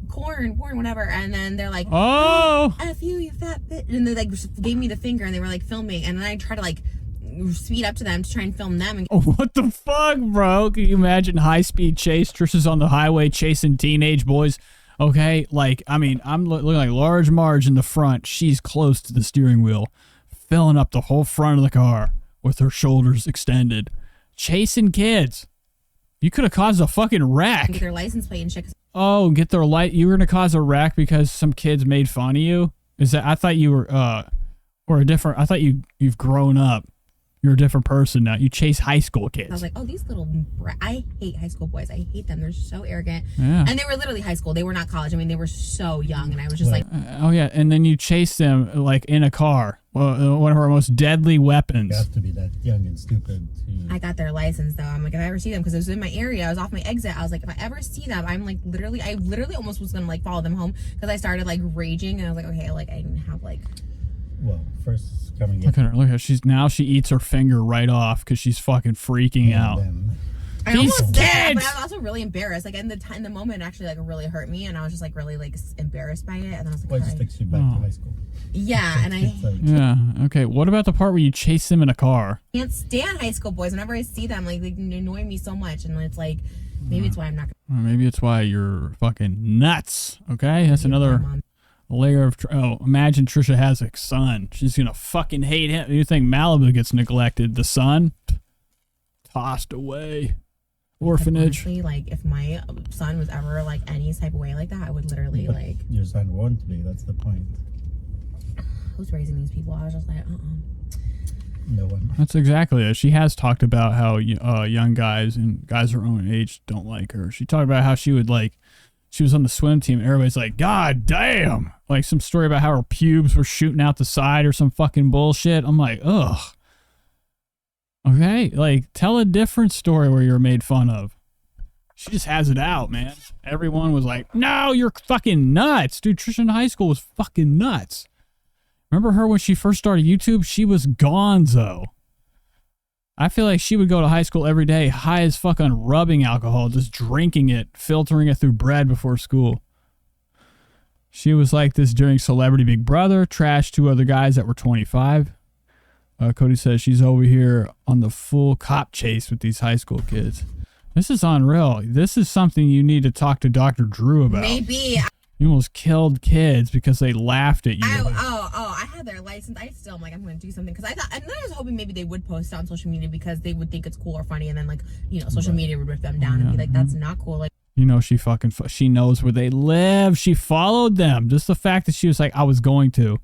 porn, whatever. And then they're like, Oh, F you fat bitch. And they like gave me the finger and they were like filming. And then I tried to like speed up to them to try and film them. And oh, what the fuck, bro? Can you imagine high speed chase? Trisha's on the highway chasing teenage boys. Okay, like, I mean, I'm looking like Large Marge in the front. She's close to the steering wheel, filling up the whole front of the car with her shoulders extended, chasing kids. You could have caused a fucking wreck. get their license plate and shit. Oh, get their light. You were gonna cause a wreck because some kids made fun of you. Is that? I thought you were or a different. I thought you've grown up. You're a different person now. You chase high school kids. I was like, oh, these little I hate high school boys. I hate them. They're so arrogant. Yeah. And they were literally high school. They were not college. I mean, they were so young. And I was just like, Oh yeah, and then you chase them like in a car. One of our most deadly You weapons. have to be that young and stupid. I got their license though. I'm like, if I ever see them, because it was in my area, I was off my exit. I was like, if I ever see them, I'm like, I literally almost was gonna like follow them home because I started like raging and I was like, okay, like I didn't have like. Well, first coming in. Look at her. Look at her. She eats her finger right off because she's fucking freaking out. Then I These almost did, but kids! I was also really embarrassed. Like in the moment, it actually like really hurt me, and I was just like really like embarrassed by it. And then I was like, Well, it just sorry. takes you back to high school. Yeah, and I It's like, Yeah. Okay. What about the part where you chase them in a car? can't stand high school boys. Whenever I see them, like they annoy me so much, and it's like maybe it's why I'm not. Or maybe it's why you're fucking nuts. Okay. That's another Mom. layer of. Imagine Trisha has a son. She's gonna fucking hate him. You think Malibu gets neglected? The son tossed away. Orphanage. Honestly, like if my son was ever like any type of way like that, I would literally but like. your son won't be. That's the point. Who's raising these people? I was just like, No one. That's exactly it. She has talked about how young guys and guys her own age don't like her. She talked about how she was on the swim team and everybody's like, God damn. Like some story about how her pubes were shooting out the side or some fucking bullshit. I'm like, ugh. Okay, like tell a different story where you're made fun of. She just has it out, man. Everyone was like, no, you're fucking nuts. Dude, Trisha in high school was fucking nuts. Remember her when she first started YouTube? She was gonzo. I feel like she would go to high school every day, high as fuck on rubbing alcohol, just drinking it, filtering it through bread before school. She was like this during Celebrity Big Brother, trashed two other guys that were 25. Cody says she's over here on the full cop chase with these high school kids. This is unreal. This is something you need to talk to Dr. Drew about. maybe. You almost killed kids because they laughed at you. I had their license. I still am like, I'm going to do something because I thought, and then I was hoping maybe they would post it on social media because they would think it's cool or funny, and then like social media would rip them down and be like, that's not cool. Like, you know, she knows where they live. She followed them. Just the fact that she was like, I was going to.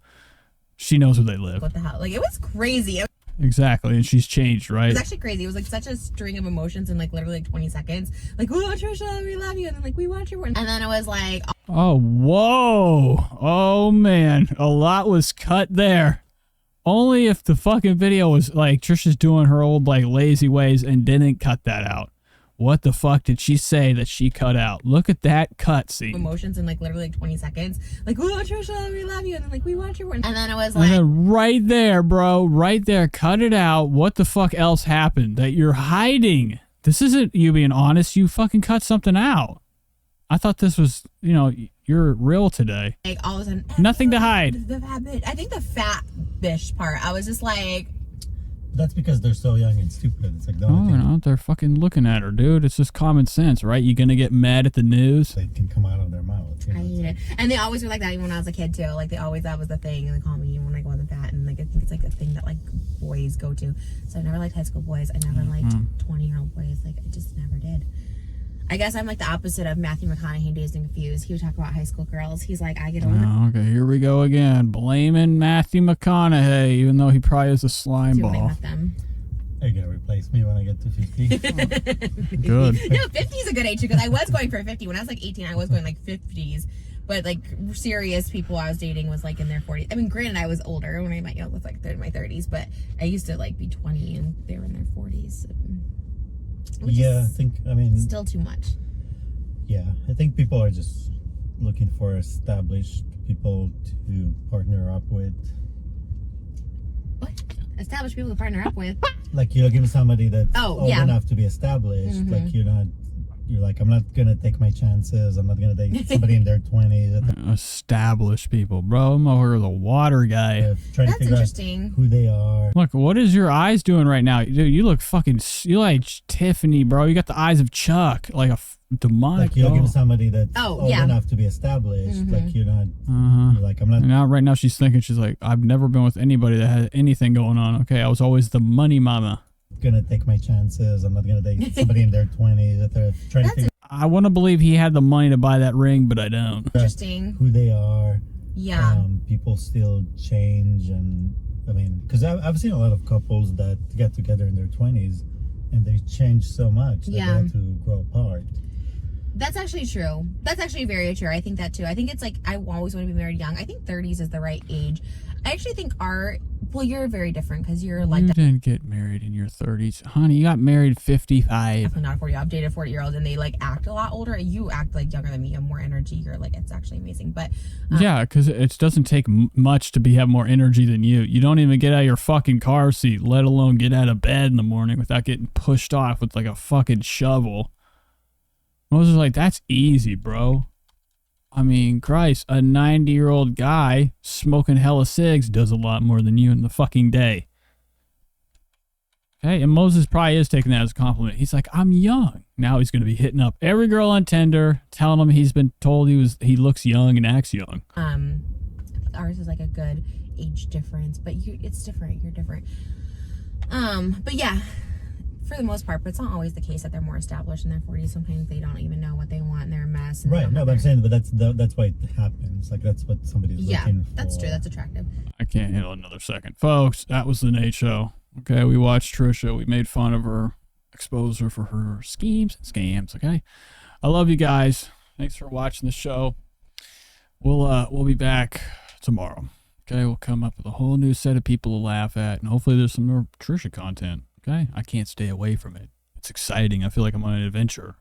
She knows where they live. what the hell? Like, it was crazy. Exactly, and she's changed, right? It was actually crazy. It was like such a string of emotions in like literally like 20 seconds. Like, oh, Trisha, we love you. And then like, we want your work. And then it was like, Oh, whoa. Oh, man. A lot was cut there. Only if the fucking video was like Trisha's doing her old like lazy ways and didn't cut that out. What the fuck did she say that she cut out? Look at that cut scene. emotions in like literally like 20 seconds. Like, oh, Trisha, we love you. And then like, we want your work. And then it was And like, then right there, bro, right there, cut it out. What the fuck else happened that you're hiding? This isn't you being honest. You fucking cut something out. I thought this was, you're real today. like all of a sudden, Nothing to hide. The fat bitch. I think the fat bitch part, I was just like, That's because they're so young and stupid. It's like the Oh, only thing they're fucking looking at her, dude. It's just common sense, right? You gonna get mad at the news? they can come out of their mouth. I hate it. And they always were like that even when I was a kid too. Like they always, that was the thing. And they call me when I wasn't fat. And like I think it's like a thing that like boys go to. So I never liked high school boys. I never liked 20-year-old boys. Like I just never did. I guess I'm like the opposite of Matthew McConaughey Dazed and Confused. He would talk about high school girls. He's like, I get over Oh, okay, here we go again. Blaming Matthew McConaughey, even though he probably is a slime to when I ball. met them. Are you gonna replace me when I get to 50? Good. No, 50 is a good age because I was going for 50. When I was like 18, I was going like 50s. But like serious people I was dating was like in their 40s. I mean, granted, I was older when I met you. I was like in my 30s, but I used to like be 20 and they were in their 40s. Which Yeah, I is think, I mean, still too much. yeah, I think people are just looking for established people to partner up with. What? Established people to partner up with. Like, you're looking for somebody that's Oh, old yeah. enough to be established. Mhm. Like, you're like, I'm not gonna take my chances. I'm not gonna date somebody in their 20s. Established people, bro. I'm over here the water guy. Trying to That's figure out interesting. who they are. Look, what is your eyes doing right now? Dude, you look fucking, you like Tiffany, bro. You got the eyes of Chuck, like a demonic. Like, you're looking for somebody that's Oh, old yeah. enough to be established. Mhm. Like, you're Uh-huh. like, I'm not And now, right now, she's thinking, she's like, I've never been with anybody that had anything going on. Okay, I was always the money mama. gonna take my chances. I'm not gonna date somebody in their 20s that they're trying to figure I want to believe he had the money to buy that ring, but I don't. Interesting. who they are. Yeah. People still change, and I mean, because I've seen a lot of couples that get together in their 20s and they change so much that Yeah. they have to grow apart. That's actually true. That's actually very true. I think that too. I think it's like I always want to be married young. I think 30s is the right age. I actually think you're very different because you're like You didn't get married in your 30s. Honey, you got married 55. definitely not 40. I've dated 40-year-olds and they like act a lot older. You act like younger than me. You have more energy. You're like, it's actually amazing. But Yeah, because it doesn't take much to have more energy than you. You don't even get out of your fucking car seat, let alone get out of bed in the morning without getting pushed off with like a fucking shovel. Moses is like, that's easy, bro. I mean, Christ, a 90-year-old guy smoking hella cigs does a lot more than you in the fucking day. Okay, and Moses probably is taking that as a compliment. He's like, I'm young. Now he's going to be hitting up every girl on Tinder, telling them he's been told he looks young and acts young. Ours is like a good age difference, but it's different. You're different. But yeah, for the most part, but it's not always the case that they're more established in their 40s. Sometimes they don't even know what they want and they're a mess. And Right. No, but I'm saying, but that's why it happens. Like that's what somebody's looking for. That's true. That's attractive. I can't handle another second. Folks, that was the Nate Show. Okay, we watched Trisha. We made fun of her, exposed her for her schemes and scams, okay? I love you guys. Thanks for watching the show. We'll be back tomorrow. Okay, we'll come up with a whole new set of people to laugh at, and hopefully there's some more Trisha content. Okay, I can't stay away from it. It's exciting. I feel like I'm on an adventure.